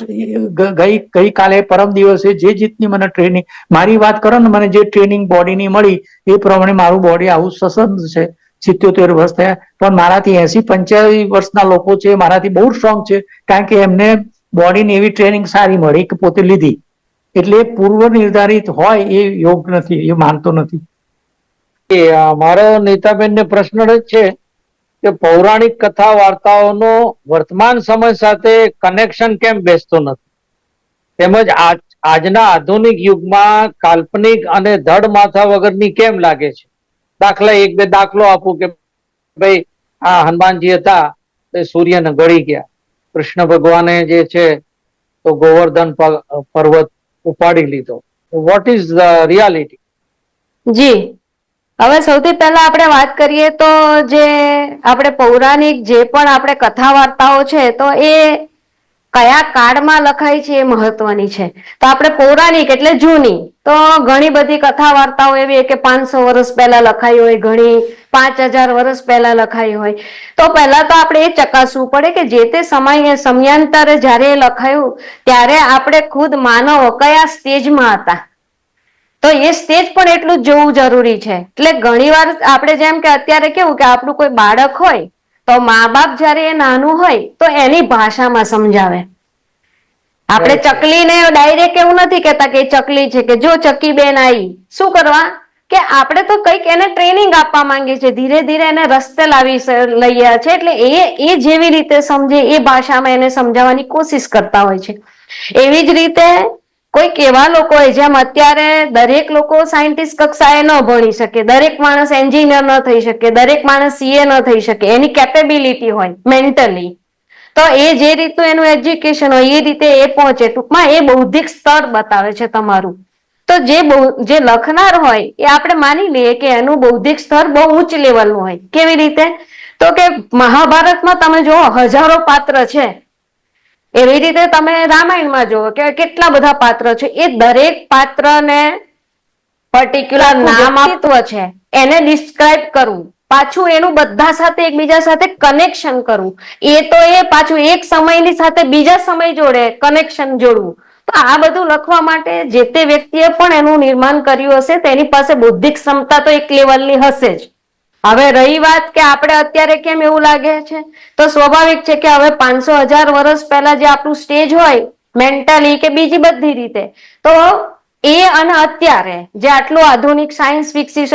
ગઈકાલે પરમ દિવસે જે રીતની મને ટ્રેનિંગ, મારી વાત કરો ને, મને જે ટ્રેનિંગ બોડીની મળી એ પ્રમાણે મારું બોડી આવું સસંદ છે. 77 વર્ષ થયા, પણ મારાથી 80-85 વર્ષના લોકો છે મારાથી બહુ સ્ટ્રોંગ છે, કારણ કે એમને બોડીની એવી ટ્રેનિંગ સારી મળી કે પોતે લીધી. એટલે પૂર્વ નિર્ધારિત હોય એ યોગ નથી, એ માનતો નથી. મારો નીતાબેનને પ્રશ્ન જ છે કે પૌરાણિક કથા વાર્તાઓનો વર્તમાન સમય સાથે કનેક્શન કેમ બેસતો નથી, તેમજ આજના આધુનિક યુગમાં કાલ્પનિક અને ધડ માથા વગરની કેમ લાગે છે. દાખલા એક બે દાખલો આપું કે ભાઈ આ હનુમાનજી હતા તે સૂર્યને ગળી ગયા, કૃષ્ણ ભગવાને જે છે તો ગોવર્ધન પર્વત ઉપાડી લીધો. What is the reality? જી, હવે સૌથી પહેલા આપણે વાત કરીએ તો જે આપણે પૌરાણિક જે પણ આપણે કથા વાર્તાઓ છે તો એ કયા કાળમાં લખાય છે એ મહત્વની છે. તો આપણે પૌરાણિક એટલે જૂની, તો ઘણી બધી કથા વાર્તાઓ એવી કે 500 વર્ષ પહેલા લખાઈ હોય, ઘણી 5000 વર્ષ પહેલા લખાઈ હોય. તો પહેલા તો આપણે એ ચકાસવું પડે કે જે તે સમયાંતરે જયારે એ લખાયું ત્યારે આપણે ખુદ માનવો કયા સ્ટેજમાં હતા. તો એ સ્ટેજ પણ એટલું જ જોવું જરૂરી છે. એટલે ઘણી વાર આપણે જેમ કે અત્યારે કેવું કે આપણું કોઈ બાળક હોય તો મા બાપ જયારે એ નાનું હોય તો એની ભાષામાં સમજાવે. આપણે ચકલીને ડાયરેક્ટ એવું નથી કેતા કે ચકલી છે કે જો ચકી બેન આવી, શું કરવા કે આપણે તો કંઈક એને ટ્રેનિંગ આપવા માંગીએ છીએ, ધીરે ધીરે એને રસ્તે લાવી લઈએ છે. એટલે એ જેવી રીતે સમજે એ ભાષામાં એને સમજાવવાની કોશિશ કરતા હોય છે. એવી જ રીતે કોઈક એવા લોકો હોય જેમ અત્યારે દરેક લોકો સાયન્ટિસ્ટ કક્ષાએ ન ભણી શકે, દરેક માણસ એન્જિનિયર ન થઈ શકે, દરેક માણસ સીએ ન થઈ શકે, એની કેપેબિલિટી હોય મેન્ટલી, તો એ જે રીતનું એનું એજ્યુકેશન હોય એ રીતે એ પહોંચે. ટૂંકમાં એ બૌદ્ધિક સ્તર બતાવે છે તમારું. તો જે લખનાર હોય એ આપણે માની લઈએ કે એનું બૌદ્ધિક સ્તર બહુ ઉચ્ચ લેવલનું હોય. કેવી રીતે? તો કે મહાભારતમાં તમે જુઓ હજારો પાત્ર છે, એવી રીતે તમે રામાયણમાં જુઓ કે કેટલા બધા પાત્ર છે. એ દરેક પાત્રને પર્ટિક્યુલર નામ આપવું છે, એને ડિસ્ક્રાઇબ કરવું, પાછું એનું બધા સાથે એકબીજા સાથે કનેક્શન કરવું, એ તો એ પાછું એક સમયની સાથે બીજા સમય જોડે કનેક્શન જોડવું. તો આ બધું લખવા માટે જે તે વ્યક્તિએ પણ એનું નિર્માણ કર્યું હશે તેની પાસે બૌદ્ધિક ક્ષમતા તો એક લેવલની હશે જ. હવે રહી વાત કે આપણે અત્યારે કેમ એવું લાગે છે, તો સ્વાભાવિક છે કે હવે 500,000 વર્ષ પહેલા જે આપણું સ્ટેજ હોય મેન્ટલી કે બીજી બધી રીતે, તો એ અને અત્યારે જે આટલું આધુનિક સાયન્સ વિકસી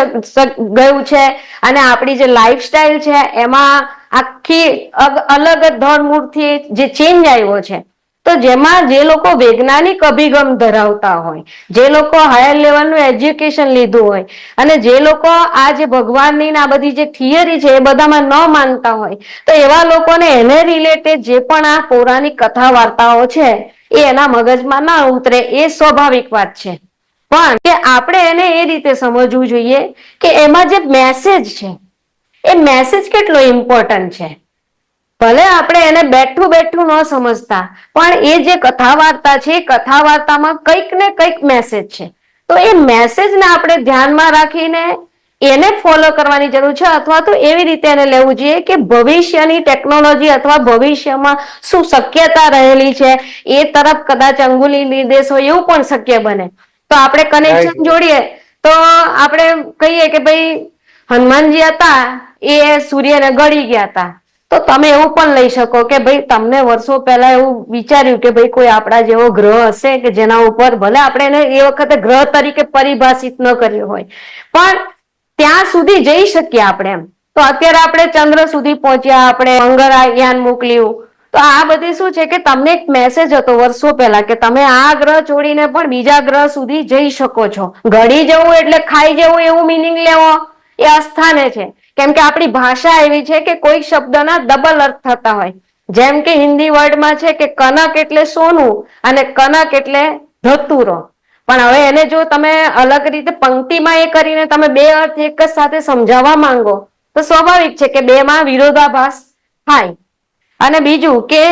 ગયું છે અને આપણી જે લાઈફસ્ટાઈલ છે એમાં આખી અલગ ધોળમૂળથી જે ચેન્જ આવ્યો છે, તો જેમાં જે લોકો વૈજ્ઞાનિક અભિગમ ધરાવતા હોય, જે લોકો હાયર લેવલનું એજ્યુકેશન લીધું હોય અને જે લોકો આ જે ભગવાનની આ બધી જે થિયરી છે એ બધામાં ન માનતા હોય, તો એવા લોકોને એને રિલેટેડ જે પણ આ પૌરાણિક કથા વાર્તાઓ છે એ એના મગજમાં ના ઉતરે, એ સ્વાભાવિક વાત છે. પણ કે આપણે એને એ રીતે સમજવું જોઈએ કે એમાં જે મેસેજ છે એ મેસેજ કેટલો ઇમ્પોર્ટન્ટ છે. ભલે આપણે એને બેઠું બેઠું ન સમજતા, પણ એ જે કથા વાર્તા છે એ કથા વાર્તામાં કંઈક ને કંઈક મેસેજ છે. તો એ મેસેજને આપણે ધ્યાનમાં રાખીને એને ફોલો કરવાની જરૂર છે, અથવા તો એવી રીતે એને લેવું જોઈએ કે ભવિષ્યની ટેકનોલોજી અથવા ભવિષ્યમાં શું શક્યતા રહેલી છે એ તરફ કદાચ અંગુલી નિર્દેશ હોય એવું પણ શક્ય બને. તો આપણે રાઈટ. કનેક્શન જોડીએ તો આપણે કહીએ કે ભાઈ હનુમાનજી હતા એ સૂર્યને ગળી ગયા હતા, તો તમે એવું પણ લઈ શકો કે ભાઈ તમને વર્ષો પહેલા એવું વિચાર્યું કે ભાઈ કોઈ આપણા જેવો ગ્રહ હશે કે જેના ઉપર, ભલે આપણે એને એ વખતે ગ્રહ તરીકે પરિભાષિત ન કર્યો હોય, પણ ત્યાં સુધી જઈ શકીએ આપણે એમ. તો અત્યારે આપણે ચંદ્ર સુધી પહોંચ્યા, આપણે મંગળયાન મોકલ્યું, તો આ બધી શું છે કે તમને એક મેસેજ હતો વર્ષો પહેલા કે તમે આ ગ્રહ છોડીને પણ બીજા ગ્રહ સુધી જઈ શકો છો. ગળી જવું એટલે ખાઈ જવું એવું મિનિંગ લેવો એ અસ્થાને છે. કેમ કે આપણી ભાષા એવી છે કે કોઈ શબ્દના ડબલ અર્થ થતા હોય. જેમ કે હિન્દી વર્ડમાં છે કે કનક એટલે સોનું અને કનક એટલે ધતુરો. પણ હવે એને જો તમે અલગ રીતે પંક્તિમાં એ કરીને તમે બે અર્થ એક જ સાથે સમજાવવા માંગો, તો સ્વાભાવિક છે કે બેમાં વિરોધાભાસ થાય. અને બીજું કે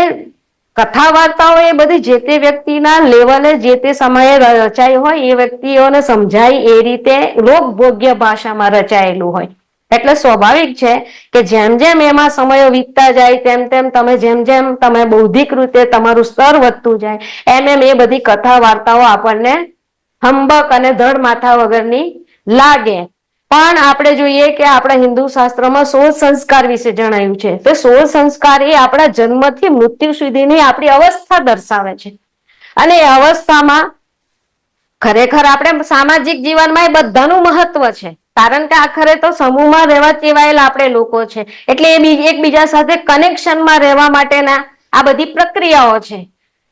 કથા વાર્તાઓ એ બધી જે તે વ્યક્તિના લેવલે જે તે સમયે રચાઈ હોય, એ વ્યક્તિઓને સમજાય એ રીતે લોકભોગ્ય ભાષામાં રચાયેલું હોય. એટલે સ્વાભાવિક છે કે જેમ જેમ એમાં સમયો વીતતા જાય તેમ તેમ તમે જેમ જેમ તમે બૌદ્ધિક રીતે તમારું સ્તર વધતું જાય એમ એમ એ બધી કથા વાર્તાઓ આપણને હંબક અને ધડ માથા વગરની લાગે. પણ આપણે જોઈએ કે આપણા હિન્દુ શાસ્ત્રોમાં 16 સંસ્કાર વિશે જણાવ્યું છે. તો 16 સંસ્કાર એ આપણા જન્મથી મૃત્યુ સુધીની આપણી અવસ્થા દર્શાવે છે. અને એ અવસ્થામાં ખરેખર આપણે સામાજિક જીવનમાં એ બધાનું મહત્વ છે. કારણ કે આખરે તો સમૂહમાં રહેવા ટેવાયેલા આપણે લોકો છે, એટલે એ એકબીજા સાથે કનેક્શનમાં રહેવા માટેના આ બધી પ્રક્રિયાઓ છે.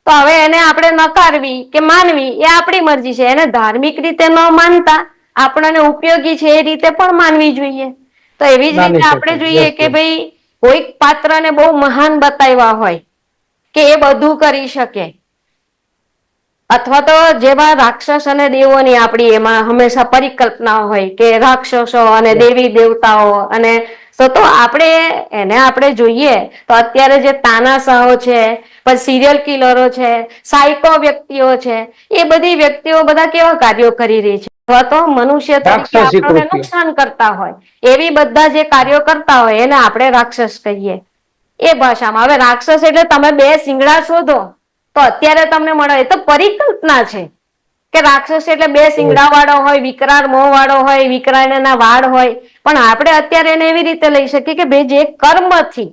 તો હવે એને આપણે નકારવી કે માનવી એ આપણી મરજી છે. એને ધાર્મિક રીતે ન માનતા આપણને ઉપયોગી છે એ રીતે પણ માનવી જોઈએ. તો એવી જ રીતે માની આપણે શકાય. જોઈએ યસ, કે યસ. ભાઈ કોઈક પાત્રને બહુ મહાન બતાવ્યા હોય કે એ બધું કરી શકે, અથવા તો જેમાં રાક્ષસ અને દેવોની આપણી એમાં હંમેશા પરિકલ્પના હોય કે રાક્ષસો અને દેવી દેવતાઓ, અને તો આપણે એને આપણે જોઈએ તો અત્યારે જે તાનાશાહો છે, પછી સિરિયલ કિલરો છે, સાયકો વ્યક્તિઓ છે, એ બધી વ્યક્તિઓ બધા કેવા કાર્યો કરી રહી છે, અથવા તો મનુષ્ય તરીકે રાક્ષસી આપણને કૃત્યો. નુકસાન કરતા હોય એવી બધા જે કાર્યો કરતા હોય એને આપણે રાક્ષસ કહીએ એ ભાષામાં. હવે રાક્ષસ એટલે તમે બે શિંગડા શોધો તો અત્યારે તમને મળે, એ તો પરિકલ્પના છે કે રાક્ષસ એટલે બે શિંગડા વાળો હોય, વિકરાળ મોં વાળો હોય, વિકરાળ એના વાળ હોય. પણ આપણે અત્યારે એને એવી રીતે લઈ શકીએ કે ભાઈ જે કર્મથી,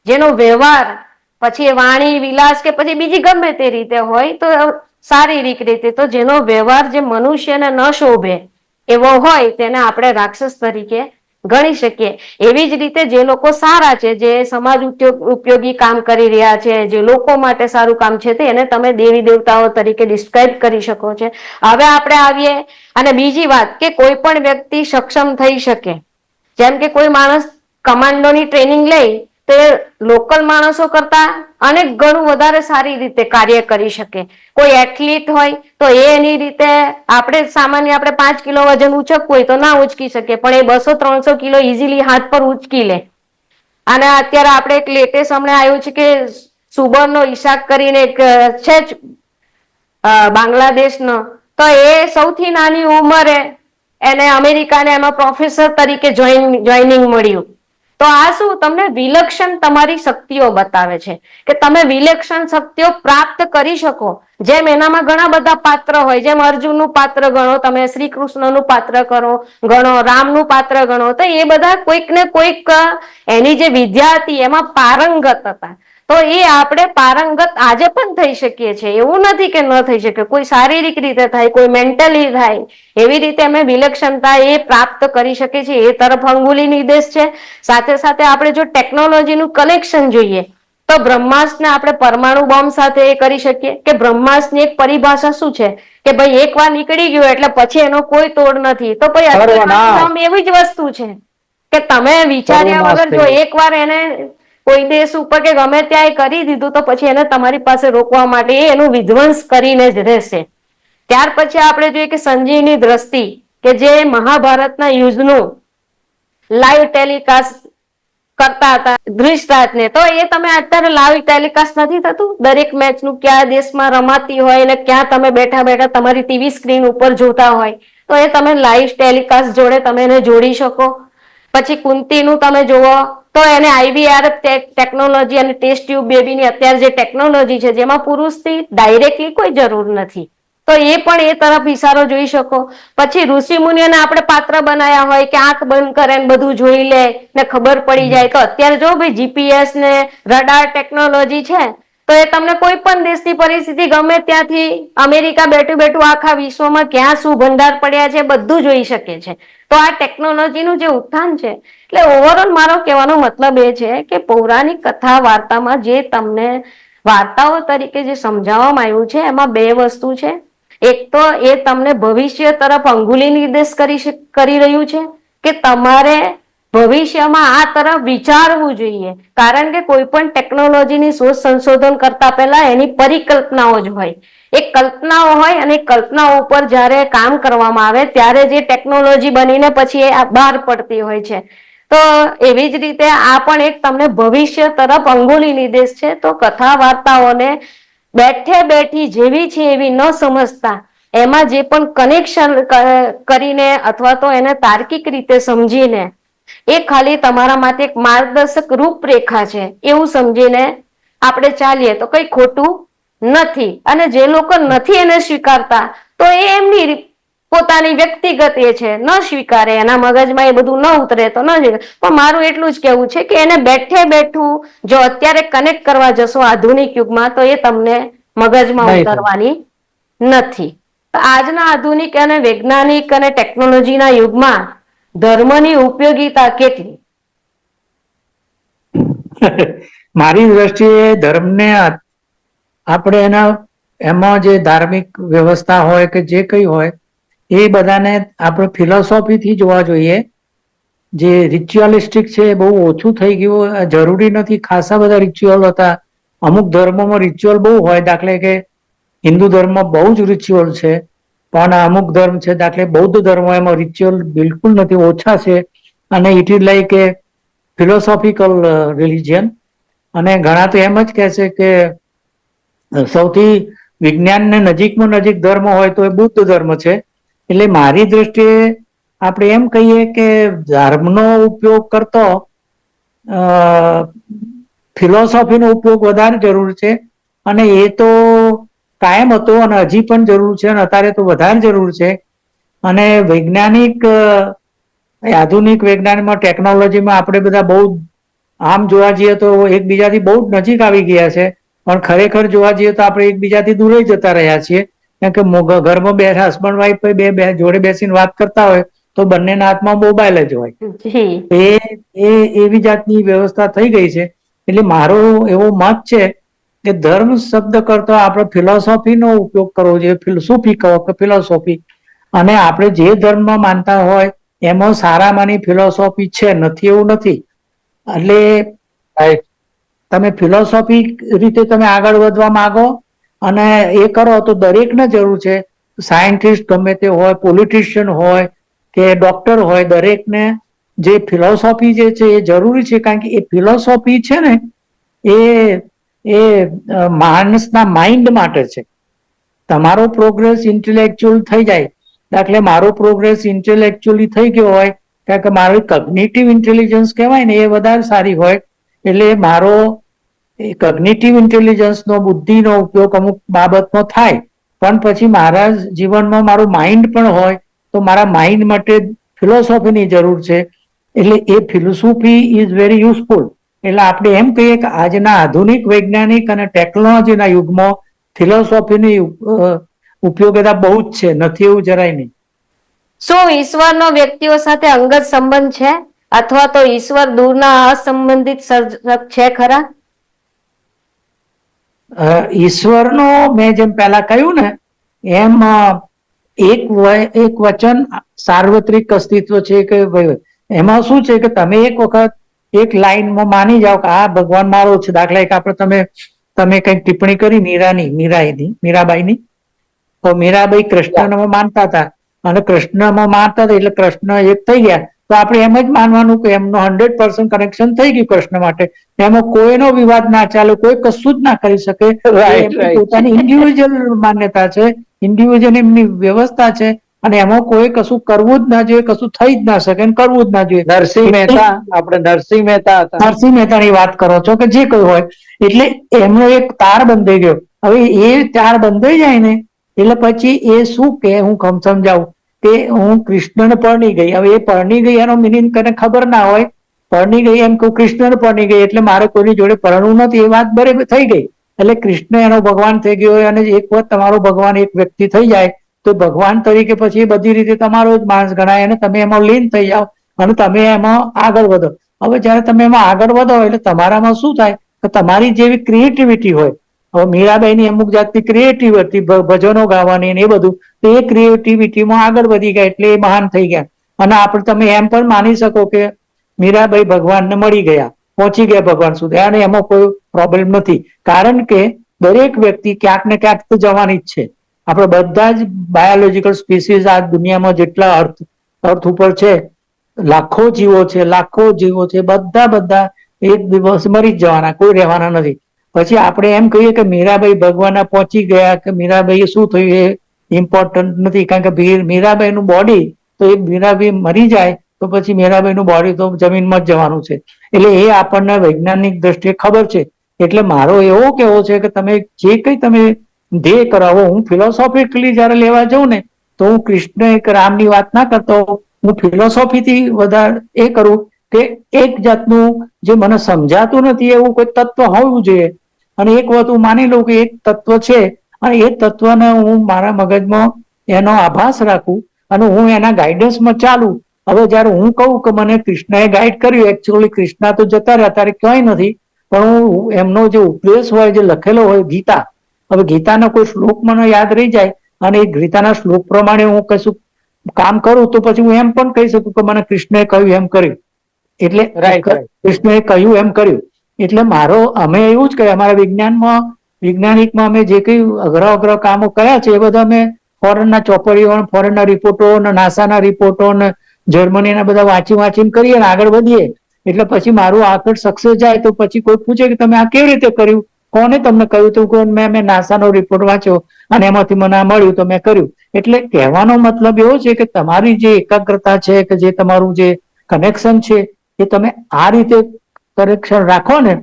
જેનો વ્યવહાર, પછી એ વાણી વિલાસ કે પછી બીજી ગમે તે રીતે હોય, તો શારીરિક રીતે તો જેનો વ્યવહાર જે મનુષ્યને ન શોભે એવો હોય તેને આપણે રાક્ષસ તરીકે ગણી શકીએ. એવી જ રીતે જે લોકો સારા છે, જે સમાજ ઉપયોગી કામ કરી રહ્યા છે, જે લોકો માટે સારું કામ છે, તે એને તમે દેવી દેવતાઓ તરીકે ડિસ્ક્રાઇબ કરી શકો છો. હવે આપણે આવીએ અને બીજી વાત કે કોઈ પણ વ્યક્તિ સક્ષમ થઈ શકે. જેમ કે કોઈ માણસ કમાન્ડોની ટ્રેનિંગ લે તો એ લોકલ માણસો કરતા અનેક ગણું વધારે સારી રીતે કાર્ય કરી શકે. કોઈ એથ્લીટ હોય તો એની રીતે સામાન્ય આપણે 5 કિલો વજન ઉચકવું હોય તો ના ઉચકી શકે, પણ એ 200-300 કિલો ઇઝીલી હાથ પર ઉચકી લે. અને અત્યારે આપણે એક લેટેસ્ટ હમણાં આવ્યું છે કે સુબરનો ઈશાક કરીને એક છે જ બાંગ્લાદેશનો, તો એ સૌથી નાની ઉંમરે એને અમેરિકાને એમાં પ્રોફેસર તરીકે જોઈનિંગ મળ્યું. તો આ શું તમને વિલક્ષણ તમારી શક્તિઓ બતાવે છે કે તમે વિલક્ષણ શક્તિઓ પ્રાપ્ત કરી શકો જેમ એનામાં ઘણા બધા પાત્ર હોય, જેમ અર્જુનનું પાત્ર ગણો તમે, શ્રી કૃષ્ણનું પાત્ર ગણો, રામનું પાત્ર ગણો, તો એ બધા કોઈક ને કોઈક એની જે વિદ્યા હતી એમાં પારંગત હતા. તો એ આપણે પારંગત આજે પણ થઈ શકીએ છીએ, એવું નથી કે ન થઈ શકે. કોઈ શારીરિક રીતે થાય, કોઈ મેન્ટલી થાય, એવી રીતે અમે વિલક્ષણતા એ પ્રાપ્ત કરી શકીએ છીએ. એ તરફ અંગુલી નિર્દેશ છે. સાથે સાથે આપણે જો ટેકનોલોજીનું કનેક્શન જોઈએ તો બ્રહ્માસ્ત્રને આપણે પરમાણુ બોમ્બ સાથે એ કરી શકીએ કે બ્રહ્માસ્ત્રની એક પરિભાષા શું છે કે ભાઈ એકવાર નીકળી ગયો એટલે પછી એનો કોઈ તોડ નથી. તો ભાઈ સર્વનાશ. બોમ્બ એવી જ વસ્તુ છે કે તમે વિચાર્યા સર્વનાશ વગર જો થઈ એકવાર એને કોઈ દેશ ઉપર કે ગમે ત્યાં કરી દીધું તો પછી એને તમારી પાસે રોકવા માટે એનું વિધ્વંસ કરીને જ રહેશે. ત્યાર પછી આપણે જોઈએ કે સંજીવની દ્રષ્ટિ કે જે મહાભારતના યુદ્ધનું લાઈવ ટેલિકાસ્ટ કરતા હતા દૃષ્ટાંતને, તો એ તમે અત્યારે લાઈવ ટેલિકાસ્ટ નથી થતું. દરેક મેચનું ક્યાં દેશમાં રમાતી હોય અને ક્યાં તમે બેઠા બેઠા તમારી ટીવી સ્ક્રીન ઉપર જોતા હોય, તો એ તમે લાઈવ ટેલિકાસ્ટ જોડે તમે એને જોડી શકો. પછી કુંતીનું તમે જુઓ તો એને IVR ટેકનોલોજી અને ટેસ્ટ ટ્યુબ બેબીની અત્યારે જે ટેકનોલોજી છે જેમાં પુરુષથી ડાયરેક્ટલી કોઈ જરૂર નથી, તો એ પણ એ તરફ ઇશારો જોઈ શકો. પછી ઋષિ મુનિઓને આપણે પાત્ર બનાવ્યા હોય કે આંખ બંધ કરે ને બધું જોઈ લે ને ખબર પડી જાય, તો અત્યારે જો ભાઈ GPS ને રડાર ટેકનોલોજી છે તો એ તમને કોઈ પણ દેશની પરિસ્થિતિ ગમે ત્યાંથી અમેરિકા બેઠું બેઠું આખા વિશ્વમાં ક્યાં શું ભંડાર પડ્યા છે બધું જોઈ શકે છે. તો આ ટેકનોલોજીનું જે ઉત્થાન છે, એટલે ઓવરઓલ મારો કહેવાનો મતલબ એ છે કે પૌરાણિક કથા વાર્તામાં જે તમને વાર્તાઓ તરીકે જે સમજાવવામાં આવ્યું છે એમાં બે વસ્તુ છે. એક તો એ તમને ભવિષ્ય તરફ અંગુલી નિર્દેશ કરી રહ્યું છે કે તમારે ભવિષ્યમાં આ તરફ વિચારવું જોઈએ, કારણ કે કોઈ પણ ટેકનોલોજીની શોધ સંશોધન કરતા પહેલા એની પરિકલ્પનાઓ જ હોય. એક કલ્પનાઓ હોય અને કલ્પનાઓ ઉપર જ્યારે કામ કરવામાં આવે ત્યારે જે ટેકનોલોજી બનીને પછી એ બહાર પડતી હોય છે. તો એવી જ રીતે આ પણ એક તમને ભવિષ્ય તરફ અંગુલી નિર્દેશ છે. તો કથા વાર્તાઓને બેઠે બેઠી જેવી છે એવી ન સમજતા એમાં જે પણ કનેક્શન કરીને અથવા તો એને તાર્કિક રીતે સમજીને એ ખાલી તમારા માટે એક માર્ગદર્શક રૂપરેખા છે એવું સમજીને આપણે ચાલીએ તો કઈ ખોટું નથી. અને જે લોકો નથી એને સ્વીકારતા તો એ એમની પોતાની વ્યક્તિગત એ છે, ન સ્વીકારે, એના મગજમાં એ બધું ન ઉતરે તો ન સ્વીકારે. પણ મારું એટલું જ કેવું છે કે એને બેઠે બેઠું જો અત્યારે કનેક્ટ કરવા જશો આધુનિક યુગમાં તો એ તમને મગજમાં નહીં થાય. ઉતરવાની નથી. આજના આધુનિક અને વૈજ્ઞાનિક અને ટેકનોલોજીના યુગમાં ધર્મની ઉપયોગિતા કેટલી? મારી દ્રષ્ટિએ ધર્મને આપણે એમાં જે ધાર્મિક વ્યવસ્થા હોય કે જે કઈ હોય એ બધાને આપણે ફિલોસોફીથી જોવા જોઈએ. જે રિચ્યુઅલિસ્ટિક છે એ બહુ ઓછું થઈ ગયું. જરૂરી નથી ખાસા બધા રિચ્યુઅલ હતા. અમુક ધર્મોમાં રિચ્યુઅલ બહુ હોય, દાખલે કે હિન્દુ ધર્મમાં બહુ જ રિચ્યુઅલ છે, પણ અમુક ધર્મ છે દાખલે બૌદ્ધ ધર્મ એમાં રિચ્યુઅલ બિલકુલ નથી, ઓછા છે. અને it is like A philosophical religion. અને ઘણા તો એમ જ કહે છે કે સૌથી વિજ્ઞાનને નજીકમાં નજીક ધર્મ હોય તો એ બુદ્ધ ધર્મ છે. એટલે મારી દ્રષ્ટિએ આપણે એમ કહીએ કે ધર્મનો ઉપયોગ કરતો ફિલોસોફીનો ઉપયોગ વધારે જરૂર છે. અને એ તો કાયમ હતો અને હજી પણ જરૂર છે અને અત્યારે તો વધારે જરૂર છે. અને વૈજ્ઞાનિક આધુનિક વૈજ્ઞાનિકમાં ટેકનોલોજીમાં આપણે બધા બહુ આમ જોવા જઈએ તો એકબીજાથી બહુ નજીક આવી ગયા છે, પણ ખરેખર જોવા જઈએ તો આપણે એકબીજાથી દૂર જતા રહ્યા છીએ. કેમ કે ઘરમાં બેઠા હસબન્ડ વાઈફ બે જોડે બેસીને વાત કરતા હોય તો બંનેના હાથમાં મોબાઈલ જ હોય. એ એવી જાતની વ્યવસ્થા થઈ ગઈ છે. એટલે મારો એવો મત છે કે ધર્મ શબ્દ કરતો આપણે ફિલોસોફીનો ઉપયોગ કરવો જોઈએ. સૂફી કહો કે ફિલોસોફી, અને આપણે જે ધર્મમાં માનતા હોય એમાં સારામાંની ફિલોસોફી છે, નથી એવું નથી. એટલે તમે ફિલોસોફી રીતે તમે આગળ વધવા માંગો અને એ કરો તો દરેકને જરૂર છે. સાયન્ટિસ્ટ ગમે તે હોય, પોલિટિશિયન હોય કે ડોક્ટર હોય, દરેકને જે ફિલોસોફી જે છે એ જરૂરી છે. કારણ કે એ ફિલોસોફી છે ને એ માણસના માઇન્ડ માટે છે. તમારો પ્રોગ્રેસ ઇન્ટેલેક્ચ્યુઅલ થઈ જાય, દાખલે મારો પ્રોગ્રેસ ઇન્ટેલેક્ચ્યુઅલી થઈ ગયો હોય, કારણ કે મારી કોગ્નિટિવ ઇન્ટેલિજન્સ કહેવાય ને એ વધારે સારી હોય, એટલે મારો એ કોગ્નિટિવ ઇન્ટેલિજન્સનો બુદ્ધિનો ઉપયોગ અમુક બાબતમાં થાય, પણ પછી મારા જીવનમાં મારું માઇન્ડ પણ હોય તો મારા માઇન્ડ માટે ફિલોસોફીની જરૂર છે. એટલે એ ફિલોસોફી ઇઝ વેરી યુઝફુલ. એટલે આપણે એમ કહીએ કે આજના આધુનિક વૈજ્ઞાનિક અને ટેકનોલોજીના યુગમાં ફિલોસોફીની ઉપયોગિતા બહુ જ છે, નથી એવું જરાય નહીં. શું ઈશ્વરનો વ્યક્તિઓ સાથે અંગત સંબંધ છે અથવા તો ઈશ્વર દૂરના અસંબંધિત સર્જક છે ખરા? ઈશ્વરનો મેં જેમ પહેલા કહ્યું ને એમ એક વચન સાર્વત્રિક અસ્તિત્વ છે કે એમાં શું છે કે તમે એક વખત એક લાઈનમાં માની જાઓ કે આ ભગવાન મારો છે. દાખલા એક આપણે તમે કઈક ટિપ્પણી કરી મીરાબાઈની, તો મીરાબાઈ કૃષ્ણમાં માનતા હતા અને કૃષ્ણમાં માનતા હતા એટલે કૃષ્ણ એક થઈ ગયા, તો આપણે એમ જ માનવાનું કે એમનો 100% કનેક્શન થઈ ગયું કૃષ્ણ માટે. એમાં કોઈનો વિવાદ ના ચાલે, કોઈ કશું જ ના કરી શકે. પોતાની ઇન્ડિવિજ્યુઅલ માન્યતા છે, ઇન્ડિવિજ્યુઅલ એમની વ્યવસ્થા છે અને એમાં કોઈ કશું કરવું જ ના જોઈએ, કશું થઈ જ ના શકે, કરવું જ ના જોઈએ. નરસિંહ મહેતા હતા. નરસિંહ મહેતાની વાત કરો છો કે જે કોઈ હોય, એટલે એમનો એક તાર બંધાઈ ગયો. હવે એ તાર બંધાઈ જાય ને એટલે પછી એ શું કે હું સમજાવું કે હું કૃષ્ણને પરણી ગઈ. હવે એ પરણી ગઈ એનો મિનિંગ કને ખબર ના હોય, પરણી ગઈ એમ કહું કૃષ્ણને પરણી ગઈ એટલે મારે કોઈની જોડે પરણવું નથી, એ વાત બરાબર થઈ ગઈ. એટલે કૃષ્ણ એનો ભગવાન થઈ ગયો અને એક વખત તમારો ભગવાન એક વ્યક્તિ થઈ જાય તો ભગવાન તરીકે પછી બધી રીતે તમારો જ માણસ ગણાય અને તમે એમાં લીન થઈ જાઓ અને તમે એમાં આગળ વધો. હવે જયારે તમે એમાં આગળ વધો એટલે તમારામાં શું થાય કે તમારી જેવી ક્રિએટિવિટી હોય, હવે મીરાબાઈની અમુક જાતની ક્રિએટિવિટી ભજનો ગાવાની એ બધું, તો એ ક્રિએટિવિટીમાં આગળ વધી ગયા એટલે એ મહાન થઈ ગયા. અને આપણે તમે એમ પણ માની શકો કે મીરાબાઈ ભગવાનને મળી ગયા, પહોંચી ગયા ભગવાન સુધી, અને એમાં કોઈ પ્રોબ્લેમ નથી. કારણ કે દરેક વ્યક્તિ ક્યાંક ને ક્યાંક તો જવાની જ છે. આપણે બધા જ બાયોલોજીકલ સ્પીસીઝ આ દુનિયામાં જેટલા અર્થ ઉપર છે, લાખો જીવો છે, બધા એક દિવસ મરી જ જવાના, કોઈ રહેવાના નથી. પછી આપણે એમ કહીએ કે મીરાબાઈ ભગવાન પહોંચી ગયા કે મીરાબાઈ શું થયું એ ઇમ્પોર્ટન્ટ નથી, કારણ કે મીરાબાઈ નું બોડી તો એ મીરાબાઈ મરી જાય તો પછી મીરાબાઈ નું બોડી તો જમીનમાં જ જવાનું છે. એટલે એ આપણને વૈજ્ઞાનિક દ્રષ્ટિએ ખબર છે. એટલે મારો એવો કેવો છે કે તમે જે કઈ તમે ધ્યેય કરાવો, હું ફિલોસોફિકલી જયારે લેવા જાઉં ને તો હું કૃષ્ણ એક રામની વાત ના કરતો, હું ફિલોસોફીથી વધારે એ કરું કે એક જાતનું જે મને સમજાતું નથી એવું કોઈ તત્વ હોવું જોઈએ. અને એક વાત હું માની લઉં કે એક તત્વ છે અને એ તત્વને હું મારા મગજમાં એનો આભાસ રાખું અને હું એના ગાઈડન્સમાં ચાલું. હવે જયારે હું કહું કે મને કૃષ્ણએ ગાઈડ કર્યું, એકચ્યુઅલી કૃષ્ણ તો જતા રહ્યા, ત્યારે ક્યાંય નથી, પણ હું એમનો જે ઉપદેશ હોય, જે લખેલો હોય ગીતા, હવે ગીતાનો કોઈ શ્લોક મને યાદ રહી જાય અને એ ગીતાના શ્લોક પ્રમાણે હું કશું કામ કરું તો પછી હું એમ પણ કહી શકું કે મને કૃષ્ણએ કહ્યું એમ કર્યું. એટલે કૃષ્ણએ કહ્યું એમ કર્યું. એટલે અમે એવું જ કહ્યું, અમારા વૈજ્ઞાનિકમાં અમે જે કઈ અઘરા કામો કર્યા છે એ બધા અમે ફોરેનના ચોપડીઓ, ફોરેનના રિપોર્ટો, નાસાના રિપોર્ટો, જર્મનીના બધા વાંચીને કરીએ ને આગળ વધીએ. એટલે પછી મારું આગળ સક્સેસ જાય તો પછી કોઈ પૂછે કે તમે આ કેવી રીતે કર્યું, કોને તમને કહ્યું? તો મેં નાસાનો રિપોર્ટ વાંચ્યો અને એમાંથી મને આ મળ્યું તો મેં કર્યું. એટલે કહેવાનો મતલબ એવો છે કે તમારી જે એકાગ્રતા છે કે જે તમારું જે કનેક્શન છે એ તમે આ રીતે કનેક્શન રાખો ને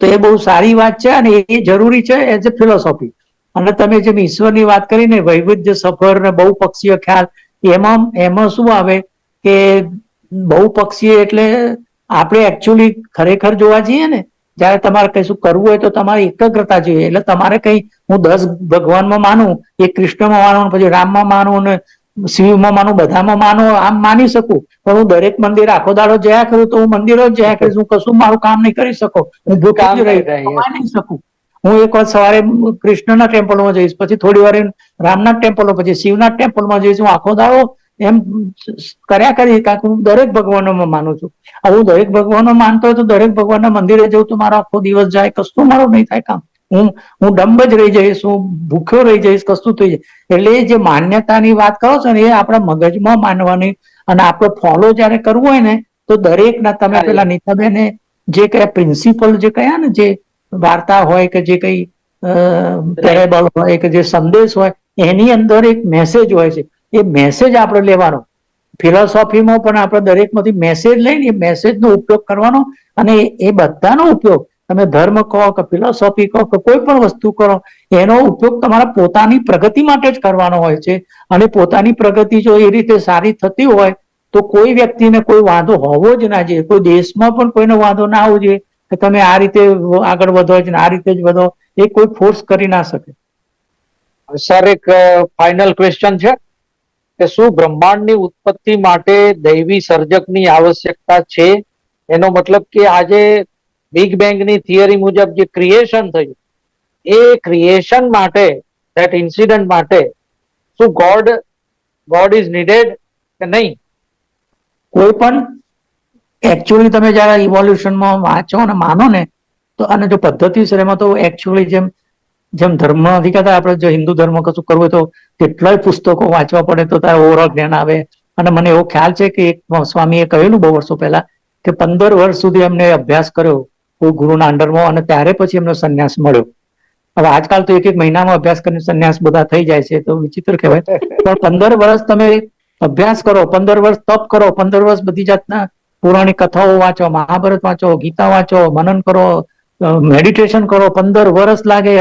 તો એ બહુ સારી વાત છે અને એ જરૂરી છે એઝ એ ફિલોસોફી. અને તમે જેમ ઈશ્વરની વાત કરીને વૈવિધ્ય સફર ને બહુ પક્ષીય ખ્યાલ, એમાં શું આવે કે બહુ પક્ષીય એટલે આપણે એકચ્યુઅલી ખરેખર જોવા જઈએ ને જયારે તમારે કશું કરવું હોય તો તમારી એકાગ્રતા જોઈએ. એટલે તમારે કઈ હું 10 ભગવાનમાં માનું, એક કૃષ્ણમાં માનું, પછી રામમાં માનું ને શિવમાં માનું, બધામાં માનું, આમ માની શકું, પણ હું દરેક મંદિર આખો દાડો જયા કરું તો હું મંદિરો જ જયા કરીશ, હું કશું મારું કામ નહીં કરી શકું, હું ભૂખી રહી માની શકું. હું એક વાર સવારે કૃષ્ણના ટેમ્પલમાં જઈશ, પછી થોડી વાર રામના ટેમ્પલમાં, પછી શિવના ટેમ્પલમાં જઈશ. હું આખો દાડો એમ કર્યા કરી, કારણ કે હું દરેક ભગવાનોમાં માનું છું. હવે હું દરેક ભગવાનો માનતો હોય તો દરેક ભગવાનના મંદિરે જઉં તો મારો આખો દિવસ જાય, કશું મારું નહીં થાય કામ. હું ડંબ જ રહી જઈશ, હું ભૂખ્યો રહી જઈશ, કશું થઈ જાય. એટલે જે માન્યતાની વાત કરો છો ને એ આપણા મગજમાં માનવાની, અને આપણે ફોલો જયારે કરવું હોય ને તો દરેકના, તમે પેલા નીતાબેને જે કયા પ્રિન્સિપલ જે કયા ને, જે વાર્તા હોય કે જે કઈ પેરેબલ હોય કે જે સંદેશ હોય એની અંદર એક મેસેજ હોય છે. એ મેસેજ આપણે લેવાનો. ફિલોસોફીમાં પણ આપણે દરેકમાંથી મેસેજ લઈને એ મેસેજનો ઉપયોગ કરવાનો અને એ બધાનો ઉપયોગ તમે ધર્મ કહો કે ફિલોસોફી કહો કે કોઈ પણ વસ્તુ કરો, એનો ઉપયોગ તમારા પોતાની પ્રગતિ માટે જ કરવાનો હોય છે. અને પોતાની પ્રગતિ જો એ રીતે સારી થતી હોય તો કોઈ વ્યક્તિને કોઈ વાંધો હોવો જ ના જોઈએ. કોઈ દેશમાં પણ કોઈનો વાંધો ના આવવો જોઈએ કે તમે આ રીતે આગળ વધો છો ને આ રીતે જ વધો, એ કોઈ ફોર્સ કરી ના શકે. સર, એક ફાઇનલ ક્વેશ્ચન છે કે શું બ્રહ્માંડની ઉત્પત્તિ માટે દૈવી સર્જકની આવશ્યકતા છે? એનો મતલબ કે આજે બિગ બેંગની થિયરી મુજબ જે ક્રિએશન થયું, એ ક્રિએશન માટે, ધેટ ઇન્સિડન્ટ માટે શું ગોડ ઇઝ નીડેડ કે નહીં? કોઈ પણ એકચ્યુઅલી તમે જયારે ઇવોલ્યુશનમાં વાંચો ને માનો ને તો, અને જો પદ્ધતિ છે એમાં તો એકચ્યુઅલી જેમ ધર્મ નથી કહેતા આપણે, જો હિન્દુ ધર્મ કશું કરવું હોય તો કેટલાય પુસ્તકો વાંચવા પડે તો તારે ઓવરઓલ જ્ઞાન આવે. અને મને એવો ખ્યાલ છે કે એક સ્વામીએ કહેલું બહુ વર્ષો પહેલા કે 15 વર્ષ સુધી એમને અભ્યાસ કર્યો કોઈ ગુરુના અંડરમાં, અને ત્યારે પછી એમનો સંન્યાસ મળ્યો. હવે આજકાલ તો એક મહિનામાં અભ્યાસ કરીને સંન્યાસ બધા થઈ જાય છે, તો વિચિત્ર કહેવાય. પણ 15 વર્ષ તમે અભ્યાસ કરો, 15 વર્ષ તપ કરો, 15 વર્ષ બધી જાતના પૌરાણિક કથાઓ વાંચો, મહાભારત વાંચો, ગીતા વાંચો, મનન કરો, મેડિટેશન કરો, 15 વર્ષ લાગે.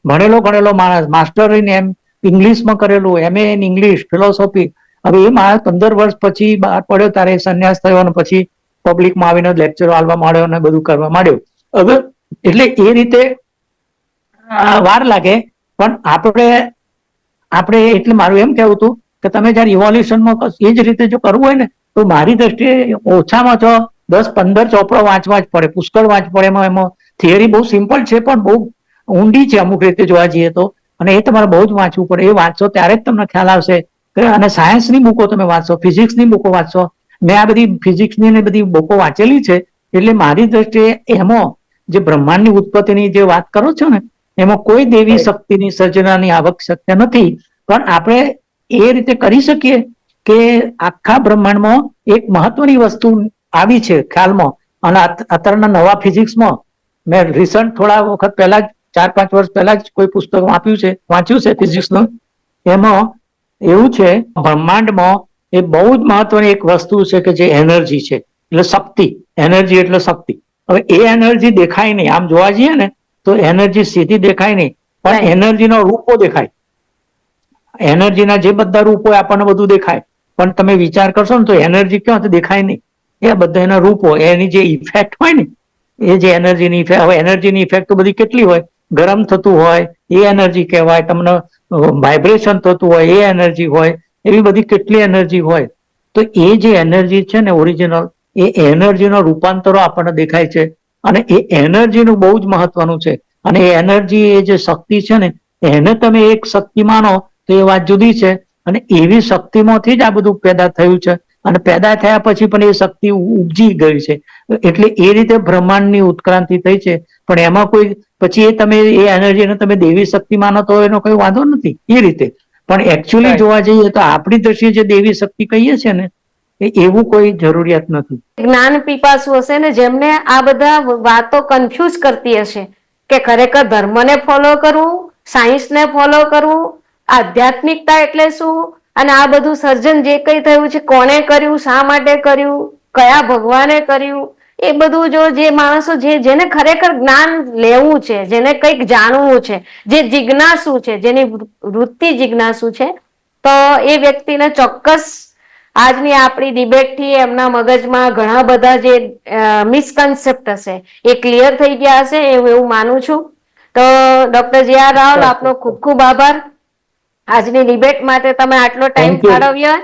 ભણેલો માણસ, માસ્ટર ઇન ઇંગ્લિશમાં કરેલું, MA ઇન ઇંગ્લિશ ફિલોસોફી. હવે એ માણસ 15 વર્ષ પછી બહાર પડ્યો ત્યારે સંન્યાસ થયો અને પછી પબ્લિકમાં આવીને લેક્ચરો આપવા માંડ્યો અને બધું કરવા માંડ્યો. હવે એટલે એ રીતે વાર લાગે. પણ આપણે એટલે મારું એમ કહેવું હતું કે તમે જયારે ઇવોલ્યુશનમાં એ જ રીતે જો કરવું હોય ને તો મારી દ્રષ્ટિએ ઓછામાં ઓછો 10-15 ચોપડો વાંચવા જ પડે, પુષ્કળ વાંચવા પડે. એમાં થિયરી બહુ સિમ્પલ છે પણ બહુ ઊંડી છે અમુક રીતે જોવા જઈએ તો, અને એ તમારે બહુ જ વાંચવું પડે. એ વાંચો ત્યારે જ તમને ખ્યાલ આવશે. અને સાયન્સની બુકો તમે વાંચો, ફિઝિક્સની બુકો વાંચો. મેં આ બધી ફિઝિક્સની ને બધી બુકો વાંચેલી છે. એટલે મારી દ્રષ્ટિએ એમાં જે બ્રહ્માંડની ઉત્પત્તિની જે વાત કરો છો ને, એમાં કોઈ દેવી શક્તિની સર્જનાની આવશ્યકતા નથી. પણ આપણે એ રીતે કરી શકીએ કે આખા બ્રહ્માંડમાં એક મહત્વની વસ્તુ આવી છે ખ્યાલમાં, અને અત્યારના નવા ફિઝિક્સમાં મેં રિસન્ટ થોડા વખત પહેલા જ 4-5 વર્ષ પહેલા જ કોઈ પુસ્તક વાંચ્યું છે ફિઝિક્સનું. એમાં એવું છે બ્રહ્માંડમાં એ બહુ જ મહત્વની એક વસ્તુ છે કે જે એનર્જી છે, એટલે શક્તિ. એનર્જી એટલે શક્તિ. હવે એ એનર્જી દેખાય નહીં, આમ જોવા જઈએ ને તો એનર્જી સીધી દેખાય નહીં, પણ એનર્જીનો રૂપો દેખાય. એનર્જીના જે બધા રૂપો આપણને બધું દેખાય, પણ તમે વિચાર કરશો ને તો એનર્જી ક્યાં દેખાય નહીં. એ બધા એના રૂપો, એની જે ઇફેક્ટ હોય ને, એ જે એનર્જીની ઇફેક્ટ. હવે એનર્જીની ઇફેક્ટ તો બધી કેટલી હોય, ગરમ થતું હોય એ એનર્જી કહેવાય, તમને વાઇબ્રેશન થતું હોય એ એનર્જી હોય, એવી બધી કેટલી એનર્જી હોય. તો એ જે એનર્જી છે ને ઓરિજિનલ, એ એનર્જીનો રૂપાંતરો આપણને દેખાય છે. અને એ એનર્જીનું બહુ જ મહત્વનું છે. અને એ એનર્જી, એ જે શક્તિ છે ને, એને તમે એક શક્તિ માનો તો એ વાત જુદી છે. અને એવી શક્તિમાંથી જ આ બધું પેદા થયું છે, અને પેદા થયા પછી પણ એ શક્તિ ઉપજી ગઈ છે. એટલે એ રીતે બ્રહ્માંડની ઉત્ક્રાંતિ થઈ છે. પણ એમાં કોઈ પછી તમે એ એનર્જીને તમે દેવી શક્તિ માનો તો એનો કોઈ વાંધો નથી એ રીતે. પણ એકચ્યુઅલી જોવા જઈએ તો આપણી દ્રષ્ટિએ જે દેવી શક્તિ કહીએ છીએ ને, એવું કોઈ જરૂરિયાત નથી. જ્ઞાન પીપાસુ હશે ને જેમને આ બધા વાતો કન્ફ્યુઝ કરતી હશે કે ખરેખર ધર્મને ફોલો કરવું, સાયન્સને ફોલો કરવું, આધ્યાત્મિકતા એટલે શું, અને આ બધું સર્જન જે કઈ થયું છે કોણે કર્યું, શા માટે કર્યું, કયા ભગવાને કર્યું, એ બધું જો જે માણસો જેને ખરેખર જ્ઞાન લેવું છે, જેને કંઈક જાણવું છે, જે જિજ્ઞાસુ છે, જેની વૃત્તિ જિજ્ઞાસુ છે, તો એ વ્યક્તિને ચોક્કસ આજની આપણી ડિબેટથી એમના મગજમાં ઘણા બધા જે મિસકન્સેપ્ટ હશે એ ક્લિયર થઈ ગયા હશે એવું માનું છું. તો ડોક્ટર જે.આર. રાવલ, આપનો ખૂબ ખૂબ આભાર. આજની ડિબેટ માટે તમે આટલો ટાઈમ ફાળવ્યો.